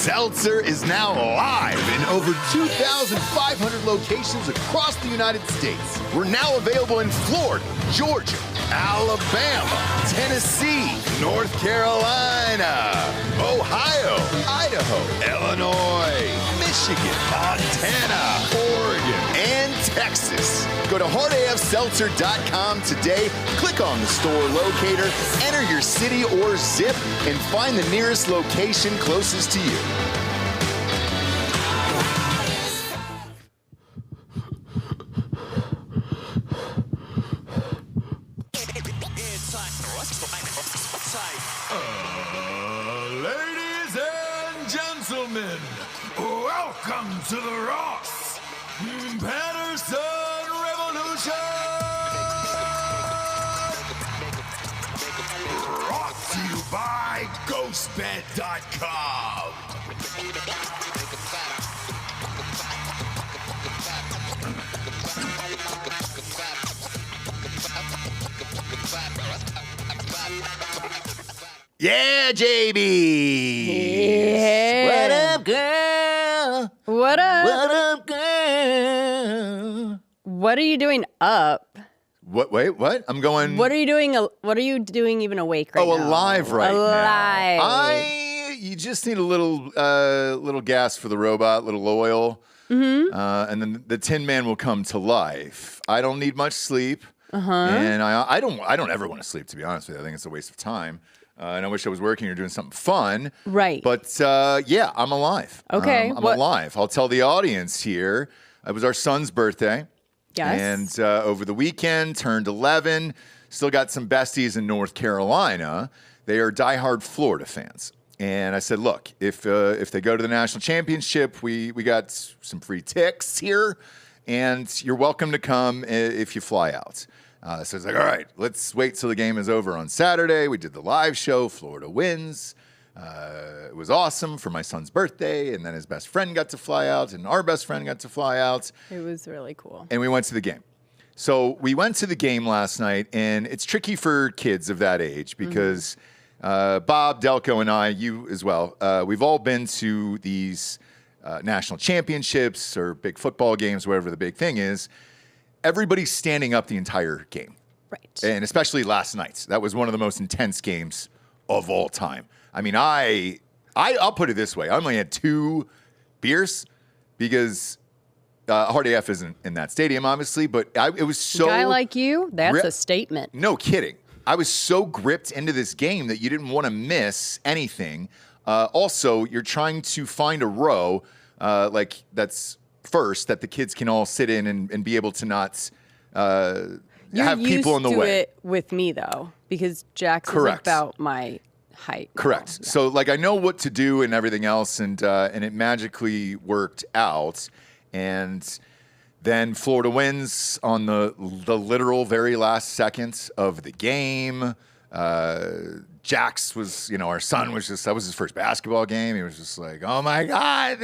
Seltzer is now live in over 2,500 locations across the United States. We're now available in Florida, Georgia, Alabama, Tennessee, North Carolina, Ohio, Idaho, Illinois, Michigan, Montana, Oregon, and Texas. Go to hardafseltzer.com today, click on the store locator, enter your city or zip, and find the nearest location closest to you. Ladies and gentlemen, welcome to the Ross Patterson Revolution! Brought to you by GhostBed.com. Yeah, JB. Yeah. What up, girl? What up? What up, girl? What are you doing up? What? Wait, what? I'm going. What are you doing? What are you doing even awake right now? Alive right Alive. now. You just need a little gas for the robot, little oil, and then the Tin Man will come to life. I don't need much sleep, and I don't ever want to sleep. To be honest with you, I think it's a waste of time. And I wish I was working or doing something fun. Right. But yeah, I'm alive. Okay. I'm alive. I'll tell the audience here. It was our son's birthday. Yes. And over the weekend, turned 11. Still got some besties in North Carolina. They are diehard Florida fans. And I said, look, if they go to the national championship, we got some free tickets here. And you're welcome to come if you fly out. So it's like, all right, let's wait till the game is over on Saturday. We did the live show. Florida wins. It was awesome for my son's birthday. And then his best friend got to fly out. And our best friend got to fly out. It was really cool. And we went to the game. So we went to the game last night. And it's tricky for kids of that age because Bob, Delco, and I, you as well, we've all been to these national championships or big football games, whatever the big thing is. Everybody's standing up the entire game. Right. And especially last night. That was one of the most intense games of all time. I mean, I'll put it this way. I only had 2 beers because Hard AF isn't in that stadium, obviously, but it was so... A guy like you, that's a statement. No kidding. I was so gripped into this game that you didn't want to miss anything. Also, you're trying to find a row that's... first that the kids can all sit in and be able to not have people in the way. You're used to it with me though, because Jack's is about my height. Correct. Yeah. So like I know what to do and everything else, and it magically worked out. And then Florida wins on the literal very last seconds of the game. Jax was, our son was that was his first basketball game. He was just like, oh my God,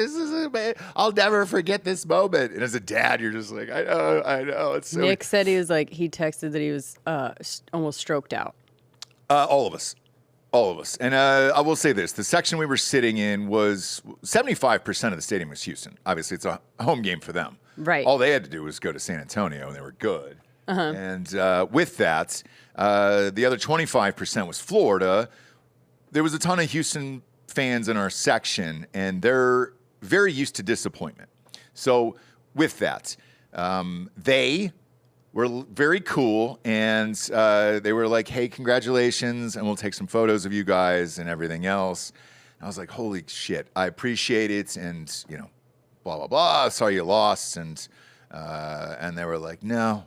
I'll never forget this moment. And as a dad, you're just like, I know. It's so Nick said he texted that he was almost stroked out. All of us. And I will say this, the section we were sitting in was 75% of the stadium was Houston. Obviously, it's a home game for them. Right. All they had to do was go to San Antonio, and they were good. And with that, the other 25% was Florida. There was a ton of Houston fans in our section, and they're very used to disappointment. So with that, they were very cool, and they were like, hey, congratulations, and we'll take some photos of you guys and everything else. And I was like, holy shit, I appreciate it, and, blah, blah, blah, sorry you lost. And they were like, no,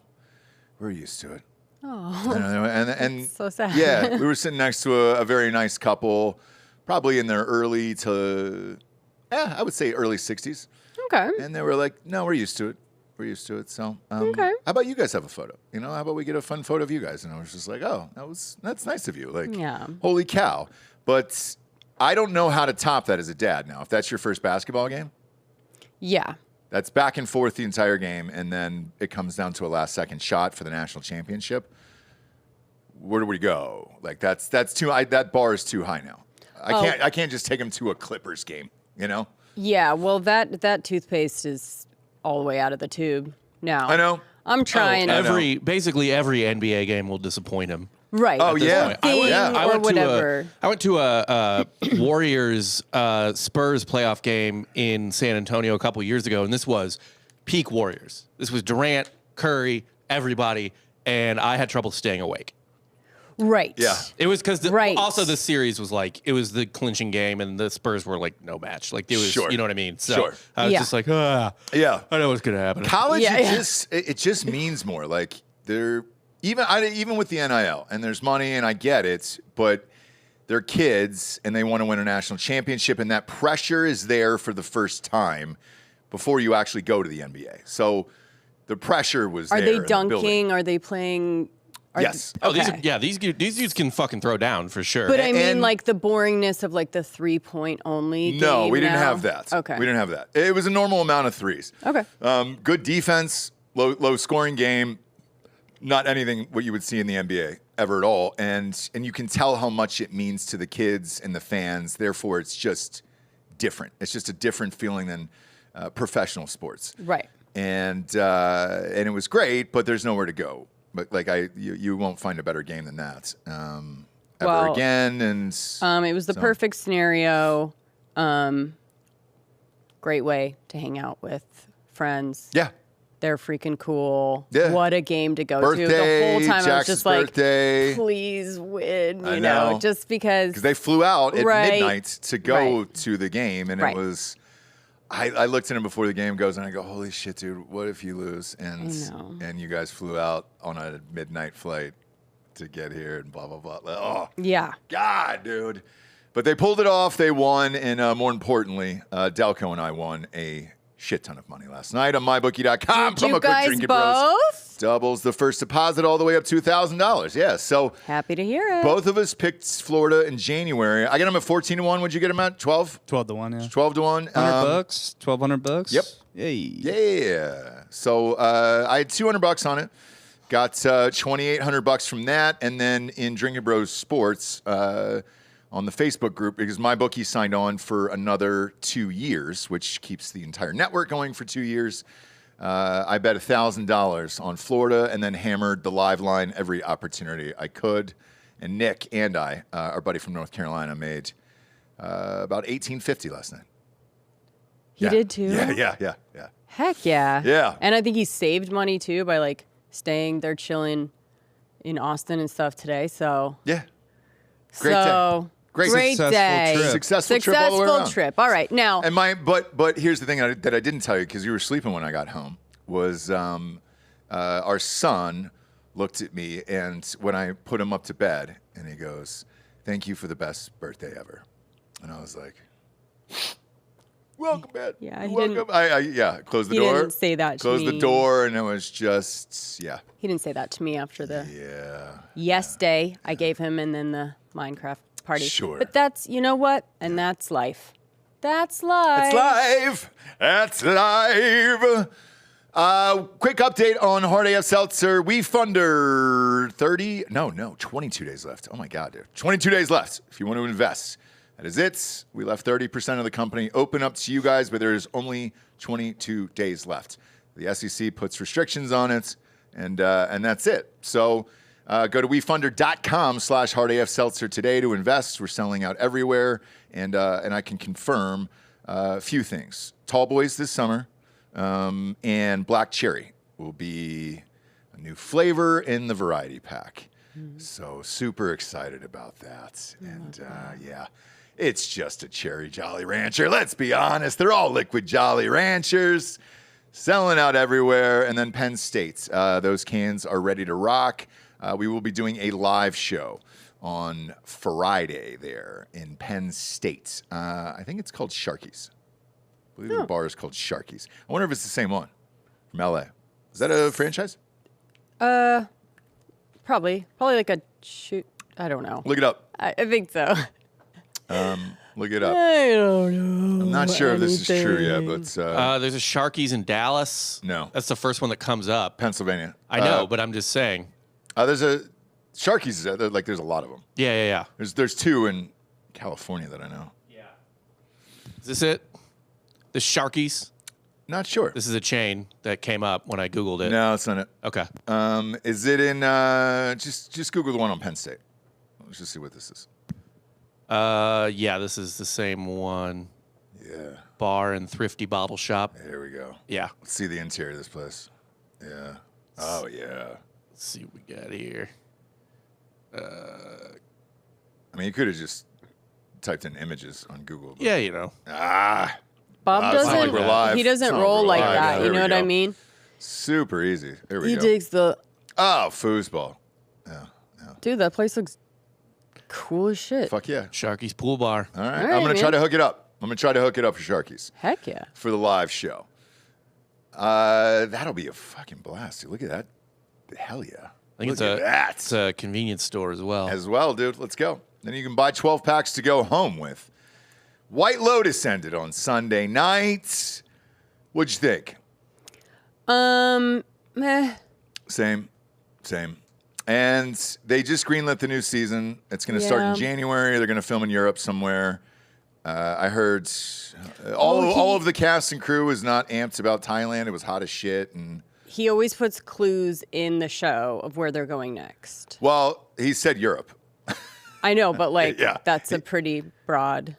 we're used to it. Oh, and so sad. Yeah, we were sitting next to a very nice couple, probably in their early to, I would say early 60s. Okay. And they were like, no, we're used to it. We're used to it. So, okay. How about you guys have a photo? How about we get a fun photo of you guys? And I was just like, oh, that's nice of you. Like, yeah. Holy cow. But I don't know how to top that as a dad now. If that's your first basketball game. Yeah. That's back and forth the entire game, and then it comes down to a last-second shot for the national championship. Where do we go? Like that's too. That bar is too high now. I can't just take him to a Clippers game. you know? Yeah, well, that toothpaste is all the way out of the tube now. I know. I'm trying. Basically every NBA game will disappoint him. Right. Oh, yeah. I went to a Warriors Spurs playoff game in San Antonio a couple years ago, and this was peak Warriors. This was Durant, Curry, everybody, and I had trouble staying awake. Right. Yeah. It was because also the series was like, it was the clinching game, and the Spurs were like no match. Like it was, you know what I mean? So I was just like, yeah, I know what's gonna happen. College, it just means more. Like they're even with the NIL, and there's money, and I get it, but they're kids, and they want to win a national championship, and that pressure is there for the first time before you actually go to the NBA. So the pressure was there. Are they dunking? Are they playing? Yes. These dudes can fucking throw down for sure. But I mean, like the boringness of like the 3-point only game. No, we didn't have that. Okay. We didn't have that. It was a normal amount of threes. Okay. Good defense, low scoring game. Not anything what you would see in the NBA ever at all. And you can tell how much it means to the kids and the fans. Therefore, it's just different. It's just a different feeling than professional sports. Right. And it was great, but there's nowhere to go. But like you won't find a better game than that ever again. And it was the perfect scenario. Great way to hang out with friends. Yeah. They're freaking cool. Yeah. What a game to go birthday, to. The whole time I was just birthday. like, please win, you know, just because. Because they flew out at midnight to go to the game, and it was. I looked at him before the game goes, and I go, "Holy shit, dude! What if you lose?" And you guys flew out on a midnight flight to get here, and blah blah blah. Oh, yeah, God, dude! But they pulled it off. They won, and more importantly, Delco and I won a shit ton of money last night on mybookie.com. Did you guys Drinkin' both? Bros. Doubles the first deposit all the way up to $1,000. Yeah, so happy to hear it. Both of us picked Florida in January. I got them at 14-1. What'd you get them at? 12? 12-1, yeah. 12-1. $100, $1,200. Yep. Yay. Yeah. So I had $200 on it. Got $2,800 from that, and then in Drinkin' Bros Sports. On the Facebook group, because my bookie signed on for another 2 years, which keeps the entire network going for 2 years. I bet $1,000 on Florida and then hammered the live line every opportunity I could. And Nick and I, our buddy from North Carolina, made about $1,850 last night. He did too? Yeah. Heck yeah. Yeah. And I think he saved money too by like staying there chilling in Austin and stuff today. So yeah. Great day. Great day. Successful trip all the way around. Trip. All right, now. And but here's the thing that I didn't tell you because you were sleeping when I got home was our son looked at me and when I put him up to bed and he goes, "Thank you for the best birthday ever," and I was like, "Welcome, man. Yeah, welcome." I closed the door. He didn't say that to me. Closed the door, and it was just He didn't say that to me after the day I gave him, and then the Minecraft party. Sure. But that's, you know what? And that's life. That's life. That's live. Quick update on Hard AF Seltzer. We've under 22 days left. Oh my God, dude. 22 days left if you want to invest. That is it. We left 30% of the company open up to you guys, but there's only 22 days left. The SEC puts restrictions on it, and that's it. So go to wefunder.com/hardafseltzer today to invest. We're selling out everywhere, and I can confirm a few things. Tall Boys this summer, and Black Cherry will be a new flavor in the variety pack. So super excited about that. And it's just a cherry Jolly Rancher. Let's be honest. They're all liquid Jolly Ranchers. Selling out everywhere. And then Penn State. Those cans are ready to rock. We will be doing a live show on Friday there in Penn State. I think it's called Sharky's. I believe the bar is called Sharky's. I wonder if it's the same one from LA. Is that a franchise? Probably like a shoot. I don't know. Look it up. I think so. Look it up. I don't know. I'm not sure if this is true yet, but there's a Sharky's in Dallas. No. That's the first one that comes up. Pennsylvania. I know, but I'm just saying. There's a Sharky's. Like there's a lot of them. Yeah. There's two in California that I know. Yeah. Is this it? The Sharkies? Not sure. This is a chain that came up when I Googled it. No, it's not it. Okay. Is it in? Just Google the one on Penn State. Let's just see what this is. Yeah, this is the same one. Yeah. Bar and thrifty bottle shop. There we go. Yeah. Let's see the interior of this place. Yeah. Oh yeah. Let's see what we got here. I mean, you could have just typed in images on Google. But Yeah, you know. Bob it's not like doesn't. we're live. He doesn't It's not roll like like we're live. that. Yeah, You there know we what I go. mean? Super easy. There we He go. digs the. Oh, foosball. Yeah. Dude, that place looks cool as shit. Fuck yeah. Sharkies Pool Bar. All right. All I'm right, gonna try man. to hook it up. I'm gonna try to hook it up for Sharkies Heck yeah. for the live show. That'll be a fucking blast, dude. Look at that. Hell yeah. I think Look at that. it's a convenience store as well. As well, dude. Let's go. Then you can buy 12 packs to go home with. White Lotus ended on Sunday night. What'd you think? Meh. Same. And they just greenlit the new season. It's going to start in Yeah. January. They're going to film in Europe somewhere. I heard all of the cast and crew was not amped about Thailand. It was hot as shit. And He always puts clues in the show of where they're going next. well, he said Europe. I know, but like Yeah. that's a pretty broad.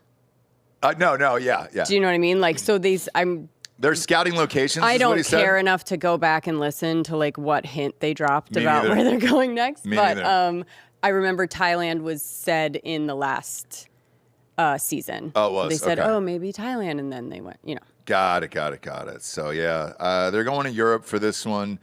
No, yeah. Do you know what I mean? Like, so They're scouting locations. I is what he don't said. care enough to go back and listen to like what hint they dropped Me about neither. where they're going next. Me but neither. I remember Thailand was said in the last season. Oh, it was? They said, Okay. "Oh, maybe Thailand," and then they went. You know. Got it. So yeah, they're going to Europe for this one.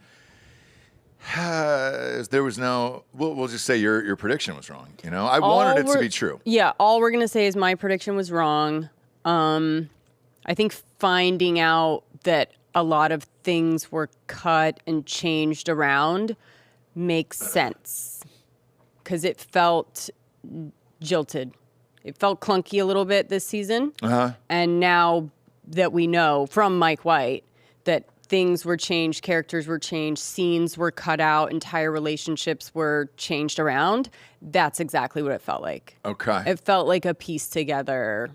There was no. We'll just say your prediction was wrong. You know, I wanted it to be true. Yeah, all we're gonna say is my prediction was wrong. I think finding out that a lot of things were cut and changed around makes sense because it felt jilted. It felt clunky a little bit this season. And now that we know from Mike White that things were changed, characters were changed, scenes were cut out, entire relationships were changed around, that's exactly what it felt like. Okay. It felt like a piece together.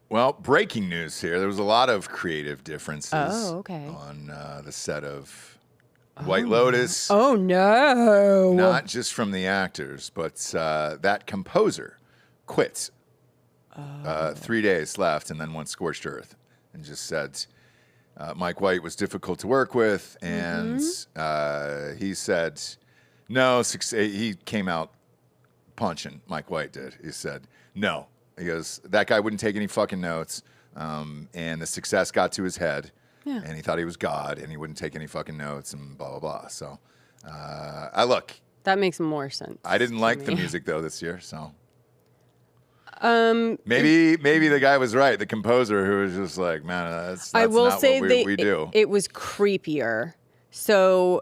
Well, breaking news here. There was a lot of creative differences Oh, okay. on the set of White Lotus. Oh, no. Not just from the actors, but that composer quit. 3 days left and then went scorched earth and just said Mike White was difficult to work with. And he said, no, he came out punching. Mike White did. He said, no. He goes, that guy wouldn't take any fucking notes. And the success got to his head. Yeah. And he thought he was God and he wouldn't take any fucking notes and blah, blah, blah. So, That makes more sense. I didn't to like me. the music though this year, so. Maybe the guy was right. The composer who was just like, man, that's I will not say what we do. It was creepier. So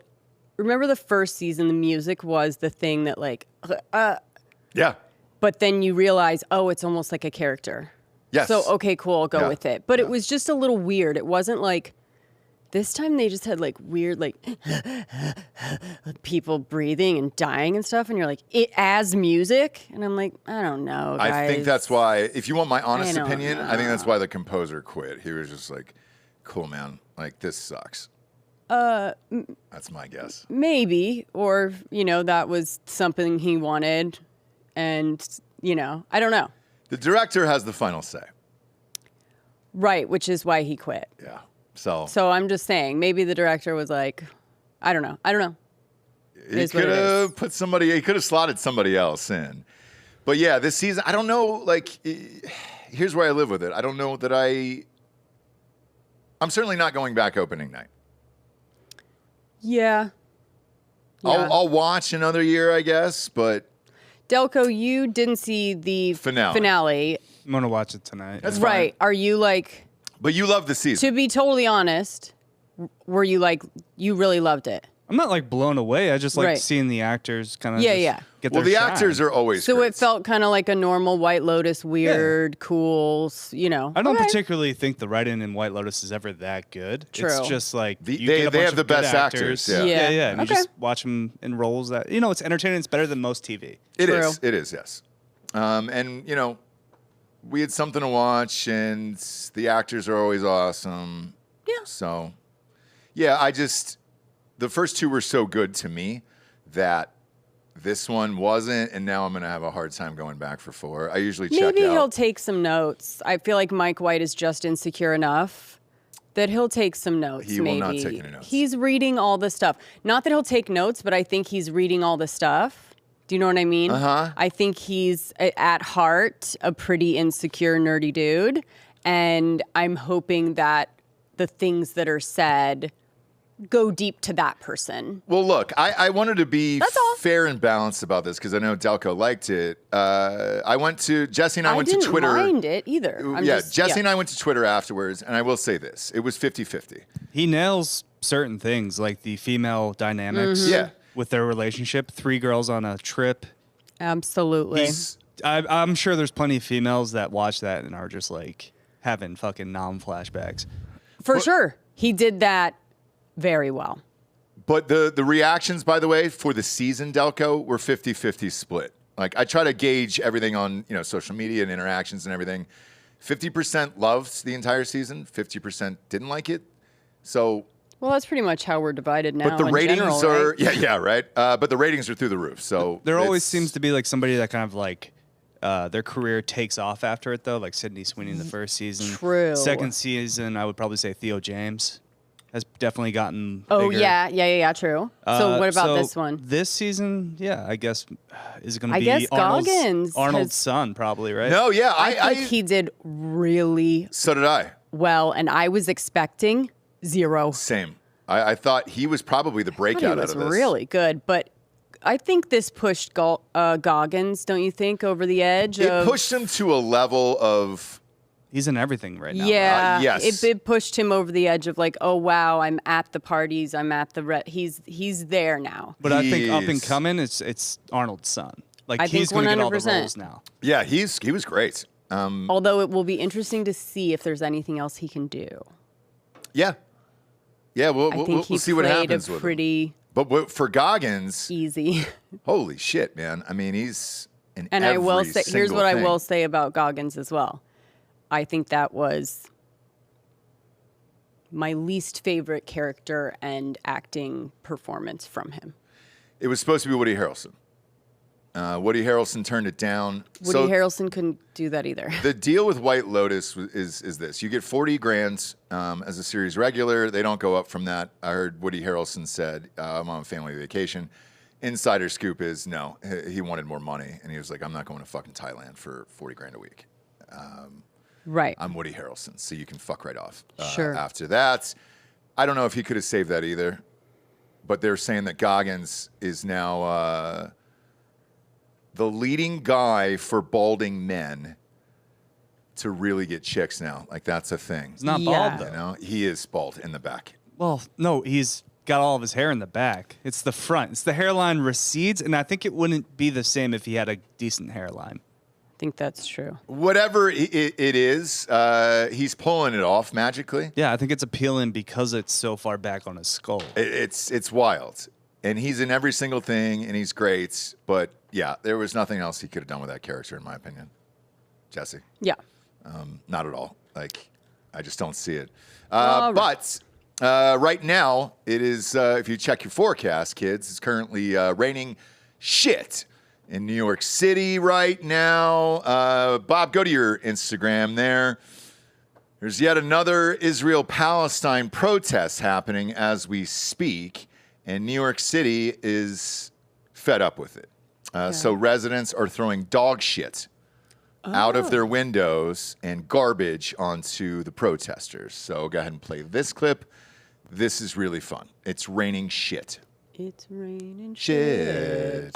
remember the first season, the music was the thing that like, Yeah. but then you realize, oh, it's almost like a character. Yes. So, okay, cool, I'll go Yeah. with it. But it was just a little weird. It wasn't like, this time they just had like weird, like people breathing and dying and stuff. And you're like, it as music? And I'm like, I don't know, guys. I think that's why, if you want my honest I don't opinion, I think that's why the composer quit. He was just like, cool, man. Like, this sucks. That's my guess. Maybe, or, you know, that was something he wanted. And, you know, I don't know. The director has the final say. Right, which is why he quit. Yeah. So So I'm just saying, maybe the director was like, I don't know. he is what could it have he could have slotted somebody else in. But yeah, this season, I don't know, like, here's where I live with it. I don't know that I'm certainly not going back opening night. Yeah. I'll watch another year, I guess, but Delco, you didn't see the finale. I'm gonna watch it tonight. That's yeah. Right. Are you like, but you love the season. to be totally honest, were you like, you really loved it? I'm not like blown away. I just like Right. seeing the actors kind of Yeah. get Well, their the shine. actors are always So great. it felt kind of like a normal White Lotus, weird, cool, you know. I don't Okay. particularly think the writing in White Lotus is ever that good. True. It's just like They you get a bunch have of the good best actors, yeah. Yeah. And you Okay. just watch them in roles that it's entertaining. It's better than most TV. It True. is. It is, yes. And, you know, we had something to watch, and the actors are always awesome. Yeah. So, yeah, the first two were so good to me that this one wasn't, and now I'm going to have a hard time going back for 4. I usually check out. Maybe he'll take some notes. I feel like Mike White is just insecure enough that he'll take some notes. He will not take any notes. He's reading all the stuff. Not that he'll take notes, but I think he's reading all the stuff. Do you know what I mean? I think he's, at heart, a pretty insecure, nerdy dude. And I'm hoping that the things that are said go deep to that person. Well, look, I wanted to be That's all. fair and balanced about this because I know Delco liked it. Jesse and I went to Twitter. I didn't mind it either. Jesse and I went to Twitter afterwards, and I will say this. It was 50-50. He nails certain things, like the female dynamics Yeah. with their relationship. 3 girls on a trip. Absolutely. I'm sure there's plenty of females that watch that and are just like having fucking flashbacks. For sure. He did that very well. But the reactions, by the way, for the season, Delco, were 50-50 split. Like, I try to gauge everything on, social media and interactions and everything. 50% loved the entire season, 50% didn't like it. So... Well, that's pretty much how we're divided now. But the in ratings general, are... right? Right? But the ratings are through the roof, so... There always seems to be like somebody that kind of like... their career takes off after it, though, like Sydney Sweeney in the first season. True. Second season, I would probably say Theo James has definitely gotten Oh, bigger. yeah, true. So what about this one? This season, I guess, is it going to I be guess Goggins Arnold's son, probably, right? No, yeah, I think he did really So did I. well, and I was expecting 0. Same. I thought he was probably the I breakout thought he out was of this. really good, but I think this pushed Goggins, don't you think, over the edge? It pushed him to a level of... He's in everything right now. Yeah, yes. it pushed him over the edge of like, oh wow, I'm at the parties, I'm at the he's there now. But I think up and He's- coming, it's Arnold's son. Like I he's think going to get all the 100%. roles now. Yeah, he was great. Although it will be interesting to see if there's anything else he can do. Yeah. Yeah, I think we'll he see what played happens a with him. pretty For Goggins, easy. holy shit, man. I mean, he's in And I will every say, here's single what I thing. will say about Goggins as well. I think that was my least favorite character and acting performance from him. It was supposed to be Woody Harrelson. Woody Harrelson turned it down. Woody Harrelson couldn't do that either. The deal with White Lotus is this. You get 40 grand as a series regular. They don't go up from that. I heard Woody Harrelson said, I'm on family vacation. Insider scoop is, no, he wanted more money. And he was like, I'm not going to fucking Thailand for 40 grand a week. Right. I'm Woody Harrelson, so you can fuck right off. Sure. After that, I don't know if he could have saved that either. But they're saying that Goggins is now the leading guy for balding men to really get chicks now. Like, that's a thing. He's not Yeah. bald, though. You know, he is bald in the back. Well, no, he's got all of his hair in the back. It's the front. It's the hairline recedes, and I think it wouldn't be the same if he had a decent hairline. I think that's true. Whatever it is, he's pulling it off magically. Yeah, I think it's appealing because it's so far back on his skull. It's wild. And he's in every single thing, and he's great. But, yeah, there was nothing else he could have done with that character, in my opinion. Jesse? Yeah. Not at all. Like, I just don't see it. All right. But right now, it is, if you check your forecast, kids, it's currently raining shit in New York City right now. Bob, go to your Instagram there. There's yet another Israel-Palestine protest happening as we speak, and New York City is fed up with it. So residents are throwing dog shit out of their windows and garbage onto the protesters. So go ahead and play this clip. This is really fun. It's raining shit. It's raining Shit.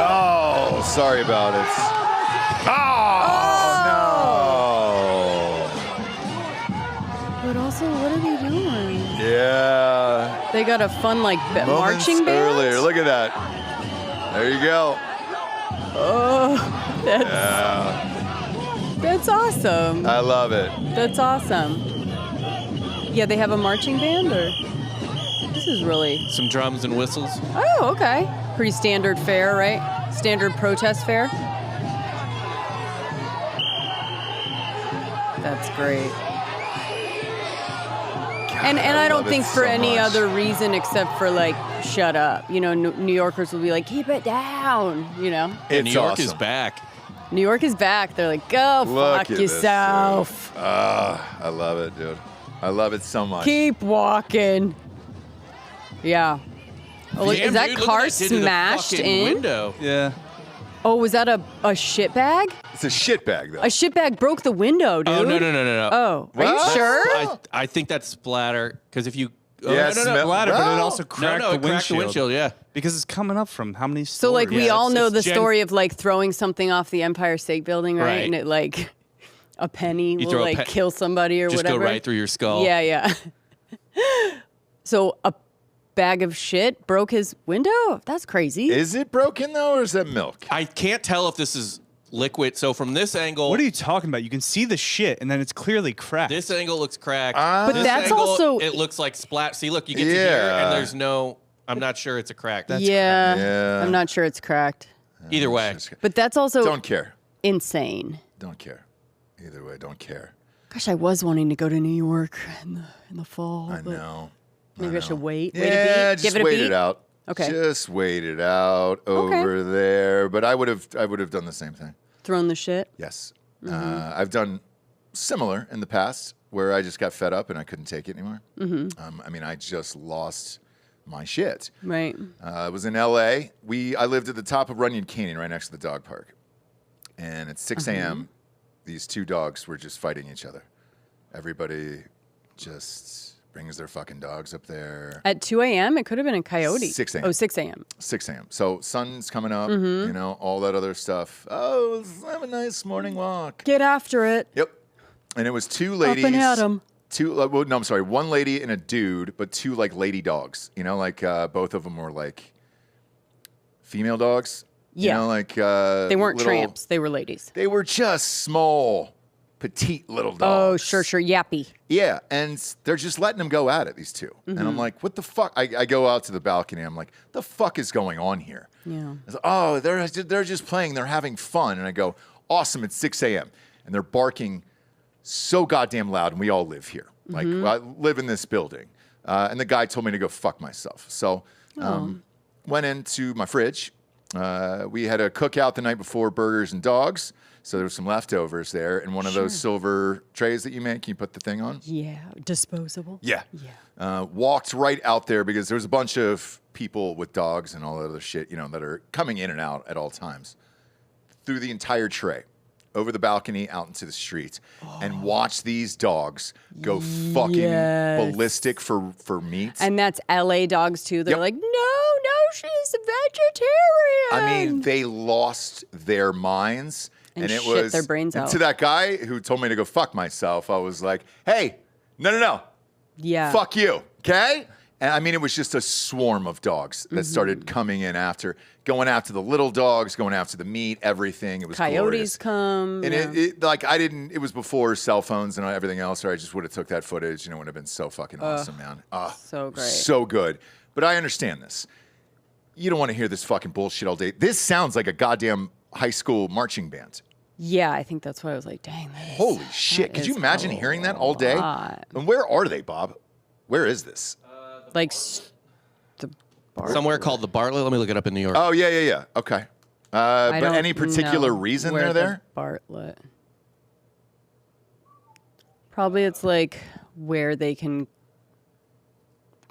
Oh, sorry about it. Oh, But also, what are they doing? no. Yeah. They got a fun, like, Moments marching band? earlier. Look at that. There you go. That's awesome. I love it. That's awesome. Yeah, they have a marching band, or? This is really... Some drums and whistles. Oh, okay. Pretty standard fare, right? Standard protest fare. That's great. And I don't think for any other reason except for like, shut up. You know, New Yorkers will be like, keep it down. You know, New York is back. New York is back. They're like, go fuck yourself. I love it, dude. I love it so much. Keep walking. Yeah. Oh, is that car smashed in? Window. Yeah. Oh, was that a shit bag? It's a shit bag, though. A shit bag broke the window, dude. Oh, no. Oh, are you sure? I think that's splatter, because if you... Yeah, Splatter, but it also cracked the windshield. Cracked the windshield, yeah. Because it's coming up from how many stories? So, like, we all know the Gen- story of, like, throwing something off the Empire State Building, right? Right. And it, like, a penny will, throw a like, kill somebody or Just whatever. go right through your skull. Yeah. So, a bag of shit broke his window? That's crazy. Is it broken, though, or is that milk? I can't tell if this is liquid. So from this angle... What are you talking about? You can see the shit, and then it's clearly cracked. This angle looks cracked. But This that's angle, also... It looks like splat. See, look, you get to here, and there's no... I'm not sure it's a crack. Yeah. I'm not sure it's cracked. Either way. But that's also Don't care. insane. Don't care. Either way, don't care. Gosh, I was wanting to go to New York in the fall. I but know. Maybe I should wait. Yeah, Wait a beat. just Give it a wait beat. it out. Okay. Just wait it out over there. But I would have done the same thing. Thrown the shit. Yes. I've done similar in the past where I just got fed up and I couldn't take it anymore. I mean, I just lost my shit. Right. I was in L.A. I lived at the top of Runyon Canyon right next to the dog park. And at 6 a.m., these two dogs were just fighting each other. Everybody just brings their fucking dogs up there. At 2 a.m.? It could have been a coyote. 6 a.m. Oh, 6 a.m. 6 a.m. So sun's coming up, you know, all that other stuff. Oh, let's have a nice morning walk. Get after it. Yep. And it was two ladies. Up and at 'em. I'm sorry, one lady and a dude, but two like lady dogs. You know, like both of them were like female dogs. Yeah. You know, like They weren't little- tramps. They were ladies. They were just small, petite little Oh, dogs. sure. Yappy. Yeah, and they're just letting them go at it, these two. And I'm like, what the fuck? I go out to the balcony. I'm like, the fuck is going on here? Yeah. I was like, oh, they're just playing. They're having fun. And I go, awesome, it's 6 a.m. And they're barking so goddamn loud, and we all live here. Like, I live in this building. And the guy told me to go fuck myself. So went into my fridge. We had a cookout the night before, burgers and dogs. So there was some leftovers there in one of those silver trays that you make. Can you put the thing on? Yeah. Disposable. Yeah. Walked right out there because there was a bunch of people with dogs and all that other shit, you know, that are coming in and out at all times. Threw the entire tray over the balcony out into the street and watch these dogs go fucking ballistic for meat. And that's LA dogs too. They're Yep. like, no, she's a vegetarian. I mean, they lost their minds. And it shit was their brains and out. to that guy who told me to go fuck myself, I was like, hey, no. Yeah. Fuck you, okay? And I mean, it was just a swarm of dogs that started coming in going after the little dogs, going after the meat, everything. It was Coyotes glorious. come. And yeah. it was before cell phones and everything else, or I just would have took that footage, and it would have been so fucking awesome, man. So great. So good. But I understand this. You don't want to hear this fucking bullshit all day. This sounds like a goddamn high school marching band. Yeah, I think that's why I was like, dang. Holy shit. Could you imagine hearing that all day? lot. And where are they, Bob? Where is this? Like the bar. Somewhere called the Bartlett. Let me look it up in New York. Oh, yeah. Okay. I But don't any particular know reason where they're the there? Bartlett. Probably it's like where they can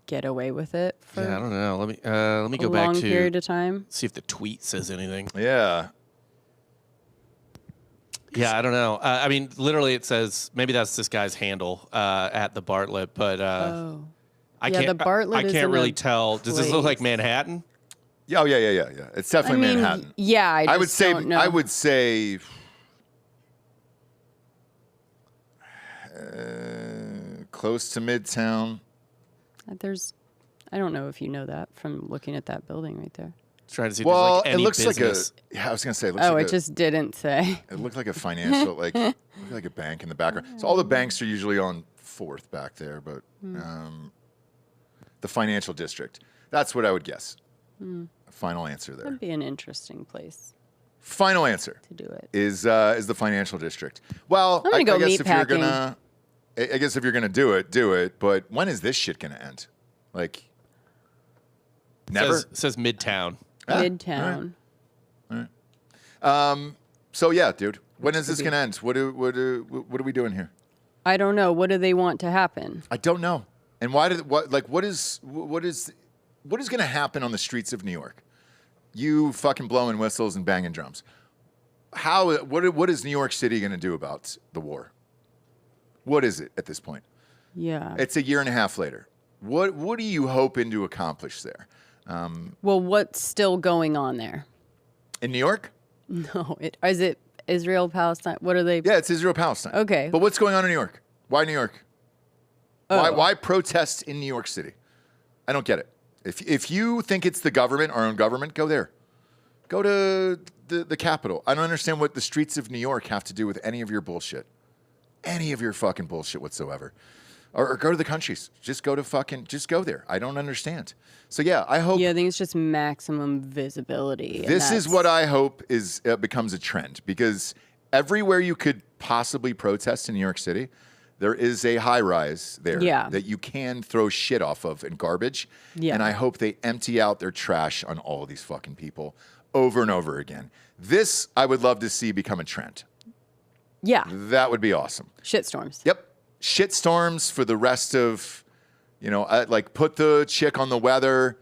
get away with it for Yeah, I don't know. Let me a go back long to period of time. see if the tweet says anything. Yeah. Yeah, I don't know. I mean, literally, it says maybe that's this guy's handle at the Bartlett, but Oh. I Yeah, can't. the Bartlett I is can't in really a tell. Does this look like place. Manhattan? Yeah, yeah. It's definitely Manhattan. Yeah, I would just say don't know. I would say close to Midtown. I don't know if you know that from looking at that building right there. Trying to see if Well, there's like any it looks business. like a. Yeah, I was gonna say. It looks Oh, like it just didn't say. It looked like a financial, like a bank in the background. So all the banks are usually on 4th back there, but the financial district. That's what I would guess. Final answer there. That'd be an interesting place Final answer to do it. is the financial district. Well, I'm gonna go guess if you're meatpacking. gonna, I guess if you're gonna do it. But when is this shit gonna end? Like, never. Says Midtown. Midtown. So yeah, dude. When is this could gonna end? What are we doing here? I don't know. What do they want to happen? I don't know. And why did what is gonna happen on the streets of New York? You fucking blowing whistles and banging drums. What is New York City gonna do about the war? What is it at this point? Yeah. It's a year and a half later. What are you hoping to accomplish there? Well, what's still going on there? In New York? No. Is it Israel, Palestine? What are they? Yeah, it's Israel Palestine. Okay. But what's going on in New York? Why New York? Why protest in New York City? I don't get it. If you think it's the government, our own government, go there. Go to the Capitol. I don't understand what the streets of New York have to do with any of your bullshit. Any of your fucking bullshit whatsoever. Or go to the countries. Just go there. I don't understand. So yeah, I hope. Yeah, I think it's just maximum visibility. This is what I hope is becomes a trend, because everywhere you could possibly protest in New York City, there is a high rise there that you can throw shit off of and garbage. Yeah. And I hope they empty out their trash on all of these fucking people over and over again. This I would love to see become a trend. Yeah. That would be awesome. Shitstorms. Yep. Shitstorms for the rest of, like put the chick on the weather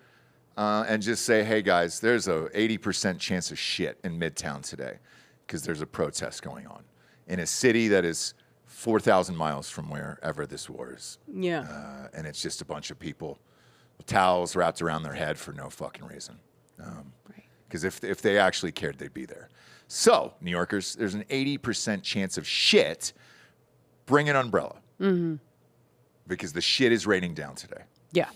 and just say, hey guys, there's a 80% chance of shit in Midtown today because there's a protest going on in a city that is 4,000 miles from wherever this war is. Yeah. And it's just a bunch of people with towels wrapped around their head for no fucking reason. Because if they actually cared, they'd be there. So, New Yorkers, there's an 80% chance of shit. Bring an umbrella. Mm-hmm. Because the shit is raining down today. Yeah.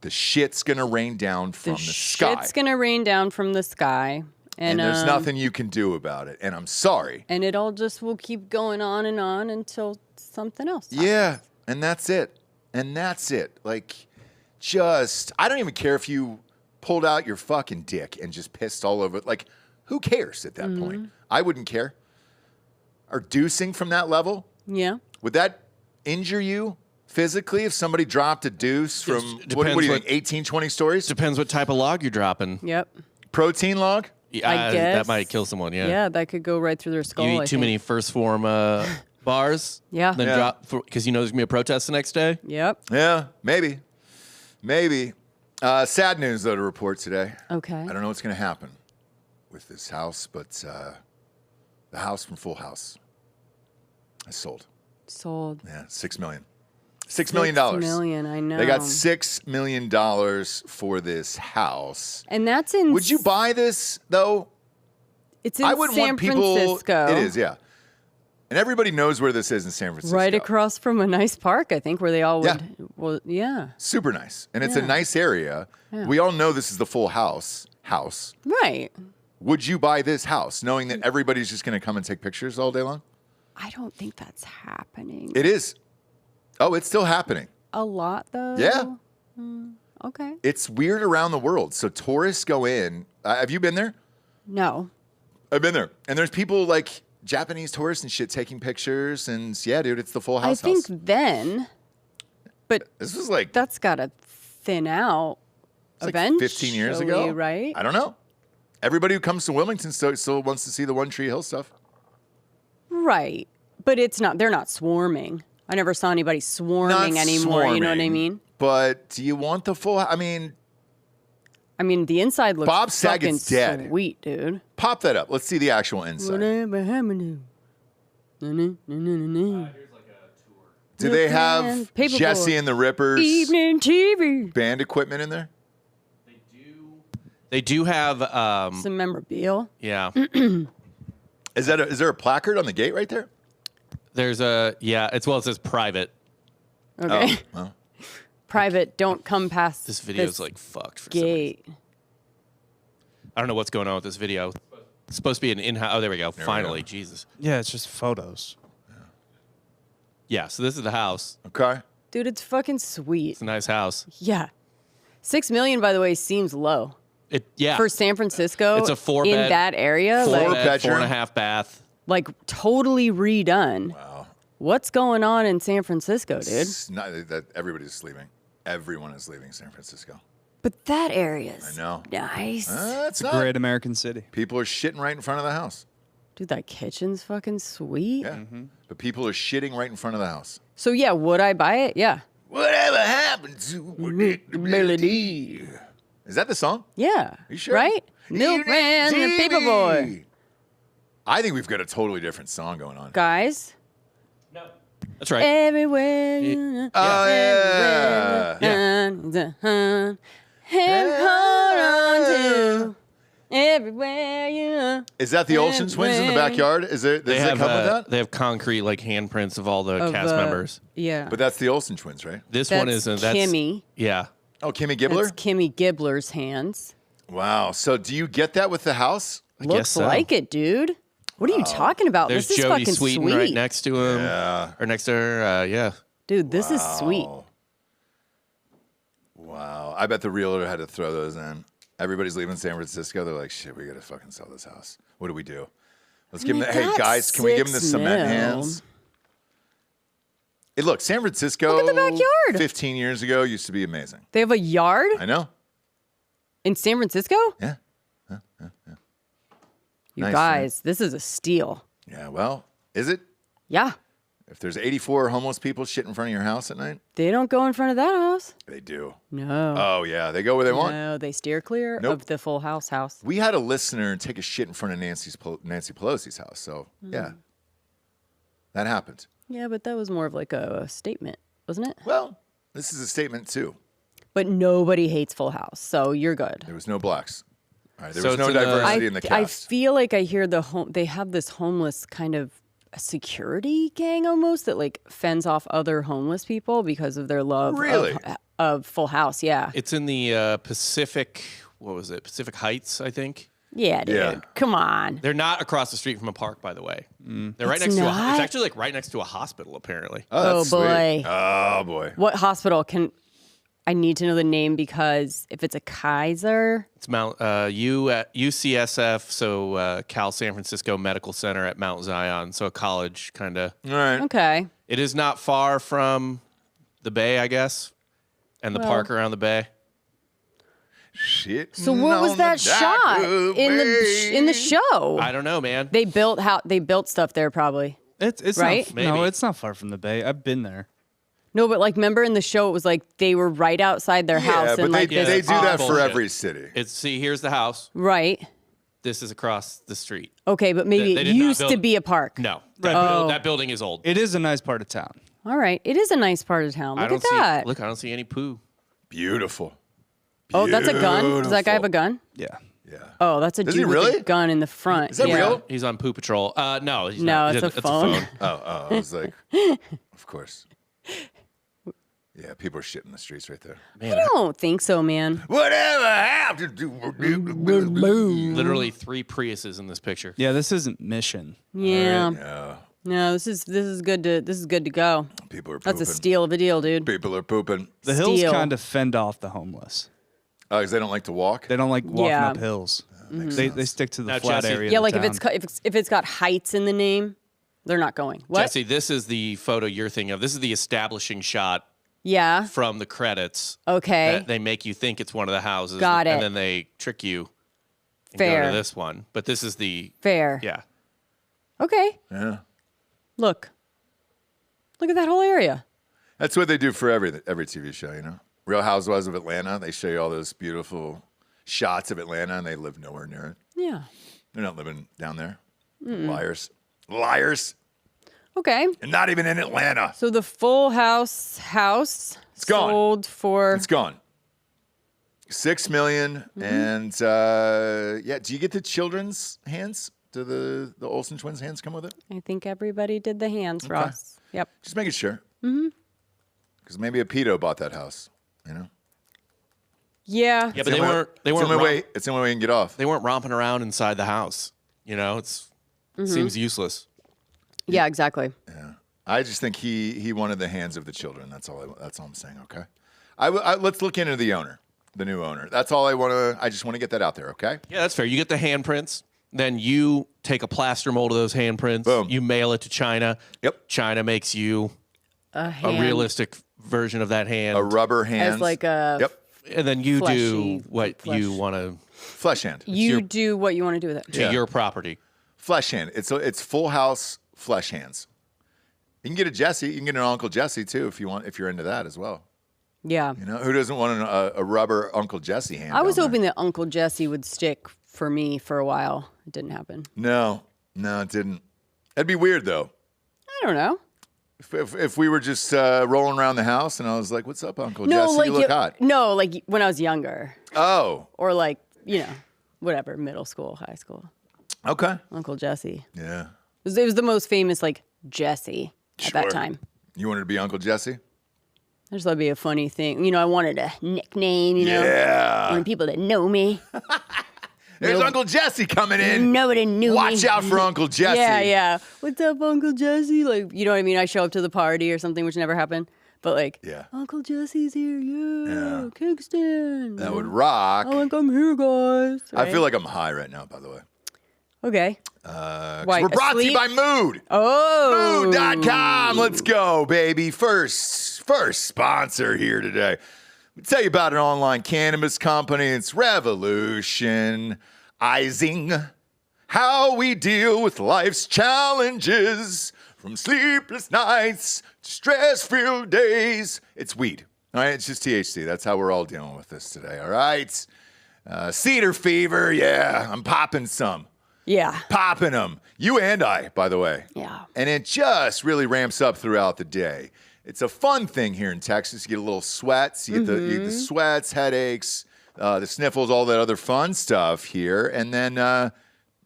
The shit's going to rain down from the sky. Shit's going to rain down from the sky. And there's nothing you can do about it. And I'm sorry. And it all just will keep going on and on until something else happens. Yeah. And that's it. Like, I don't even care if you pulled out your fucking dick and just pissed all over it. Like, who cares at that point? I wouldn't care. Or deucing from that level? Yeah. Would that injure you physically if somebody dropped a deuce from, what do you think, 18, 20 stories? Depends what type of log you're dropping. Yep. Protein log? I guess. That might kill someone, yeah. Yeah, that could go right through their skull. You eat too many first form bars. Yeah. Then drop, because there's going to be a protest the next day. Yep. Yeah, maybe. Sad news, though, to report today. Okay. I don't know what's going to happen with this house, but the house from Full House is sold. Sold. Yeah, $6 million. $6 million. $6 million, I know. They got $6 million for this house. And that's in... Would you buy this, though? It's in I wouldn't San want people... Francisco. It is, yeah. And everybody knows where this is in San Francisco. Right across from a nice park, I think, where they all would... Yeah. Well, yeah. Super nice. And it's a Yeah. nice area. Yeah. We all know this is the Full House. Right. Would you buy this house knowing that everybody's just going to come and take pictures all day long? I don't think that's happening. It is. Oh, it's still happening. A lot, though? Yeah. Okay. It's weird around the world. So tourists go in. Have you been there? No. I've been there. And there's people like Japanese tourists and shit taking pictures. And yeah, dude, it's the Full House. I think then, but this was like... that's got to thin out It's eventually, like 15 years ago, right? I don't know. Everybody who comes to Wilmington still wants to see the One Tree Hill stuff. Right. But it's not, they're not swarming. I never saw anybody swarming Not anymore. You know what I swarming, mean? But do you want the full? I mean, the inside looks Bob fucking Saget's dead. sweet, dude. pop that up. Let's see the actual inside. Whatever happened to... Do they have Paperboard. Jesse and the Rippers Evening TV. band equipment in there? They do have, Some memorabilia. yeah. Is there a placard on the gate right there? There's it says private. Okay. Oh, well. Private, don't come past This video's like fucked for gate. some reason. I don't know what's going on with this video. It's supposed to be an in-house. Oh, there we go. we Finally, go. Jesus. Yeah, it's just photos. Yeah, so this is the house. Okay. Dude, it's fucking sweet. It's a nice house. Yeah. $6 million, by the way, seems low. For San Francisco, it's a 4-bed in that area, Four like, bedroom. 4.5 bath. like totally redone. Wow. What's going on in San Francisco, dude? It's not that everybody's leaving. Everyone is leaving San Francisco. But that area's I know. nice. It's It's a not. great American city. People are shitting right in front of the house. Dude, that kitchen's fucking sweet. Yeah. But people are shitting right in front of the house. So yeah, would I buy it? Yeah. Whatever happened to melody? Is that the song? Yeah. You sure? Right? Milkman and Paperboy. I think we've got a totally different song going on. Guys, That's right. everywhere you Oh, yeah. and hold on to everywhere you Is that the Olsen twins in the backyard? Does it come with that? They have concrete like handprints of all the cast members. Yeah. But that's the Olsen twins, right? This That's one isn't. That's Kimmy. Yeah. Oh, Kimmy Gibbler? That's Kimmy Gibbler's hands. Wow. So do you get that with the house? guess Looks so. like it, dude. What are you talking about? There's this is Jody fucking Sweeten sweet. right next to him. Yeah. Or next to her. Yeah. Dude, this is sweet. Wow. I bet the realtor had to throw those in. Everybody's leaving San Francisco. They're like, shit, we got to fucking sell this house. What do we do? Let's give them the, hey, got guys, can we give them the 6 cement mil. hands? Hey, look, San Francisco. Look at the backyard. 15 years ago used to be amazing. They have a yard I know. in San Francisco? Yeah. You Nice, guys, this is a steal. Yeah. Well, is it? Yeah. If there's 84 homeless people shit in front of your house at night, They don't go in front of that house. they do. No. Oh, yeah. They go where they want. No, they steer clear Nope. of the Full House house. We had a listener take a shit in front of Nancy Pelosi's house. So, yeah. That happened. Yeah, but that was more of like a statement, wasn't it? Well, this is a statement, too. But nobody hates Full House, so you're good. There was no blacks. All right, there So was no it's in the- diversity in the I cast. feel like I hear they have this homeless kind of a security gang almost that like fends off other homeless people because of their love Really? of Full House. Yeah. It's in the Pacific, what was it? Pacific Heights, I think. Yeah, dude. Yeah. Come on. They're not across the street from a park, by the way. They're right It's next to not? it's actually like right next to a hospital, apparently. Oh, that's sweet. boy. Oh, boy. What hospital I need to know the name because if it's a Kaiser, It's Mount UCSF, so Cal San Francisco Medical Center at Mount Zion, so a college kind of. All right. okay. It is not far from the bay, I guess, and the park around the bay. Shit. So what was that shot in the show? I don't know, man. They built stuff there probably. It's Right? Not, Maybe. no, it's not far from the bay. I've been there. No, but like remember in the show it was like they were right outside their Yeah, house but and like they this do that for bullshit. every city. See, here's the house. right. This is across the street. Okay, but maybe They it did not used to build- be a park. No, Oh. that building is old. It is a nice part of town. All right. It is a nice part of town. I Look don't at see. that. Look, I don't see any poo. Beautiful. Oh, that's a gun? Does that guy have a gun? Yeah. Yeah. Oh, that's a Does dude he with really? a gun in the front. Is that yeah. real? He's on poo patrol. No, he's No, not. it's a phone. Oh, I was like, of course. Yeah, people are shitting in the streets right there. I don't think so, man. Whatever happened to Literally 3 Priuses in this picture. Yeah, this isn't Mission. Yeah. Yeah, No, this is good to go. people are pooping. That's a steal of a deal, dude. People are pooping. The hills Steel. kind of fend off the homeless. Oh, because they don't like to walk? They don't like walking Yeah. up hills. Makes They sense. stick to the Now, flat Jesse- area. Yeah, of like the if it's got heights in the name, they're not going. What? Jesse, this is the photo you're thinking of. This is the establishing shot Yeah. from the credits. Okay. That they make you think it's one of the houses. Got it. And then they trick you and go Fair. to this one. But this is the, Fair. yeah. Okay. Yeah. Look at that whole area. That's what they do for every TV show, you know? Real Housewives of Atlanta, they show you all those beautiful shots of Atlanta, and they live nowhere near it. Yeah. They're not living down there. Liars. Liars. Okay. And not even in Atlanta. So the Full House It's gone. sold for It's gone. $6 million. And yeah, do you get the children's hands? Do the Olsen twins' hands come with it? I think everybody did the hands, Ross. Yep. Just making sure. Because maybe a pedo bought that house, you know? Yeah. Yeah, but they weren't It's the only way we can get off. they weren't romping around inside the house. You know, it seems useless. Yeah, exactly. I just think he wanted the hands of the children. That's all I'm saying. Okay. Let's look into the owner. the new owner. That's all I just want to get that out there, okay? Yeah, that's fair. You get the handprints. Then you take a plaster mold of those handprints. Boom. You mail it to China. Yep. China makes you a realistic version of that hand. A rubber hand. As like a Yep. And then you do fleshy what flesh. you want to Flesh hand. you do what you want to do with it. to Yeah. your property. Flesh hand. It's full house flesh hands. You can get a Jessie. You can get an Uncle Jesse too if you're into that as well. Yeah. You know, who doesn't want a rubber Uncle Jesse hand? I was down hoping that Uncle Jesse would stick for me for a while. It didn't happen. there? No, it didn't. That'd be weird though. I don't know. If we were just rolling around the house and I was like, "What's up, Uncle No, Jesse? like You look hot." No, like when I was younger, Oh, or like whatever, middle school, high school. okay. Uncle Jesse. Yeah. It was the most famous like Jesse at that Sure. time. You wanted to be Uncle Jesse? I just thought it'd be a funny thing. I wanted a nickname. I Yeah. wanted people to know me. There's Uncle Jesse coming in. Nobody knew me. Watch out for Uncle Jesse. Yeah. What's up, Uncle Jesse? Like, you know what I mean? I show up to the party or something, which never happened. But like, Yeah. Uncle Jesse's here. Yeah. Kingston. That would rock. I'm like, I'm here, guys. I feel like I'm high right now, by the way. Okay. 'Cause Why, we're brought to you asleep? by Mood. Oh. Mood.com. Let's go, baby. First sponsor here today. Let me tell you about an online cannabis company. It's revolutionizing how we deal with life's challenges. From sleepless nights to stress-filled days. It's weed. All right, it's just THC. That's how we're all dealing with this today, all right? Cedar fever, yeah, I'm popping some. Yeah. Popping them. You and I, by the way. Yeah. And it just really ramps up throughout the day. It's a fun thing here in Texas. You get a little sweats. You get the sweats, headaches, the sniffles, all that other fun stuff here. And then you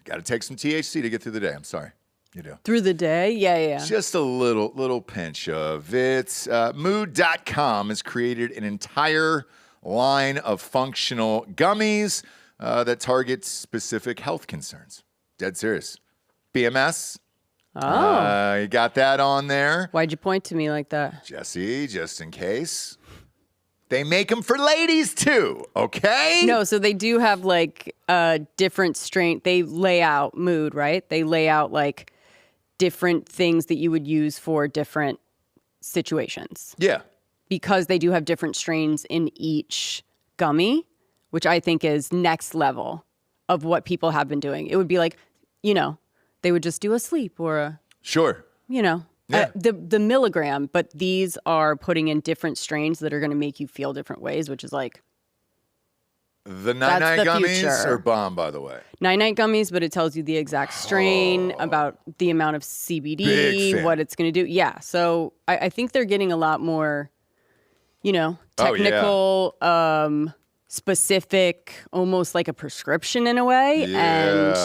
got to take some THC to get through the day. I'm sorry. You do. Through the day? Yeah. Just a little pinch of it. Mood.com has created an entire line of functional gummies that target specific health concerns. Dead serious. BMS. You got that on there. Why'd you point to me like that? Jesse, just in case. They make them for ladies too, okay? No, so they do have like a different strain. They lay out Mood, right? They lay out like different things that you would use for different situations. Yeah. Because they do have different strains in each gummy, which I think is next level of what people have been doing. It would be like, they would just do a sleep or a, Sure. Yeah. The milligram, but these are putting in different strains that are going to make you feel different ways, which is like The That's night the gummies future. are bomb, by the way. night gummies, but it tells you the exact strain, about the amount of Big CBD, fan. what it's going to do. Yeah. So I think they're getting a lot more, technical, specific, almost like a prescription in a way. Yeah.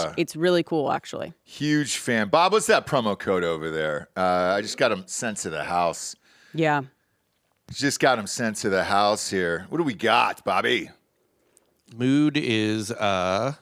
And it's really cool, actually. Huge fan. Bob, what's that promo code over there? I just got them sent to the house. Yeah. Just got them sent to the house here. What do we got, Bobby? Mood is oh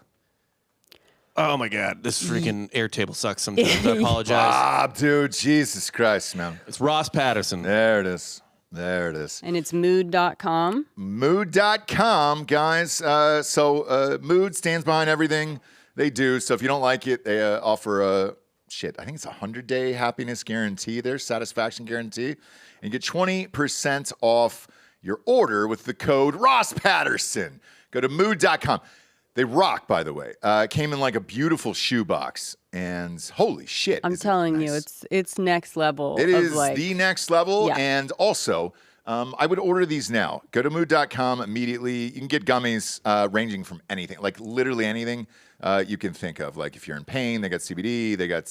my god, this freaking Airtable sucks sometimes. I apologize. Bob, dude, Jesus Christ, man. It's Ross Patterson. There it is. And it's mood.com. Mood.com, guys. Mood stands behind everything they do. So if you don't like it, they offer I think it's a 100-day happiness guarantee, their satisfaction guarantee. And you get 20% off your order with the code Ross Patterson. Go to mood.com. They rock, by the way. It came in like a beautiful shoebox. And holy shit. I'm is it telling you, nice. it's next level. It of is like, the next level. Yeah. And also, I would order these now. Go to mood.com immediately. You can get gummies ranging from anything, like literally anything you can think of. Like if you're in pain, they got CBD, they got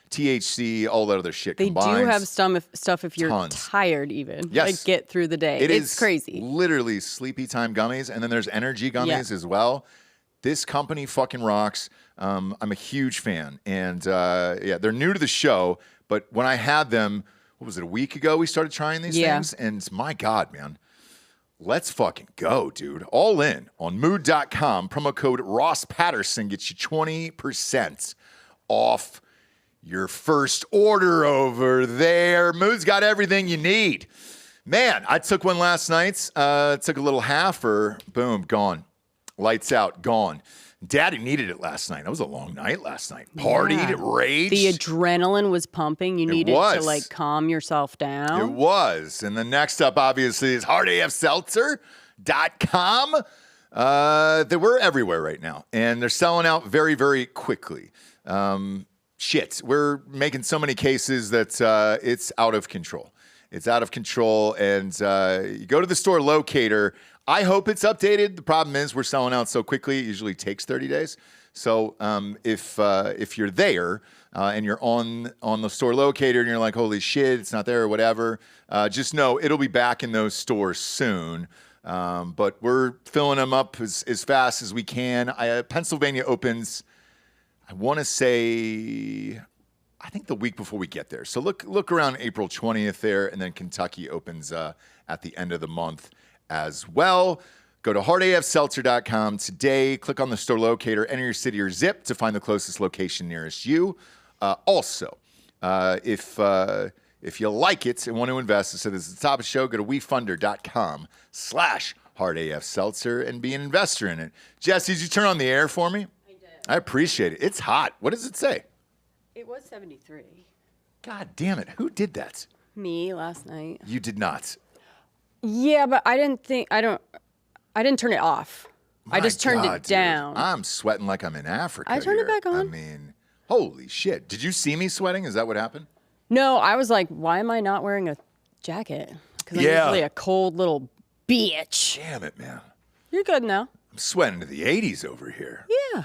THC, all that other shit They combined. do have stuff if you're Tons. tired even. Yes. Like get through the day. It It's is crazy. literally sleepy time gummies. And then there's energy gummies as well. This company fucking rocks. I'm a huge fan. And they're new to the show. But when I had them, what was it, a week ago we started trying these things? And my God, man, let's fucking go, dude. All in on mood.com. Promo code Ross Patterson gets you 20% off your first order over there. Mood's got everything you need. Man, I took one last night. Took a little halfer. Boom, gone. Lights out, gone. Daddy needed it last night. That was a long night last night. Partied, raged. The adrenaline was pumping. You needed to like calm yourself down. It was. And the next up, obviously, is hardafseltzer.com. They were everywhere right now, and they're selling out very, very quickly. We're making so many cases that it's out of control. It's out of control, and you go to the store locator. I hope it's updated. The problem is we're selling out so quickly. It usually takes 30 days. So if you're there and you're on the store locator and you're like, holy shit, it's not there or whatever, just know it'll be back in those stores soon. But we're filling them up as fast as we can. Pennsylvania opens, I want to say, I think the week before we get there. So look around April 20th there, and then Kentucky opens at the end of the month as well. Go to hardafseltzer.com today. Click on the store locator, enter your city or zip to find the closest location nearest you. Also, if you like it and want to invest, so this is the top of the show, go to wefunder.com/hardafseltzer and be an investor in it. Jessie, did you turn on the air for me? I did. I appreciate it. It's hot. What does it say? It was 73. God damn it. Who did that? Me last night. You did not. Yeah, but I didn't turn it off. I just turned it dude. down. I'm sweating like I'm in Africa. I turned it back on. I mean, holy shit. Did you see me sweating? Is that what happened? No, I was like, why am I not wearing a jacket? Because I'm usually a cold little bitch. Damn it, man. You're good now. I'm sweating to the 80s over here. Yeah.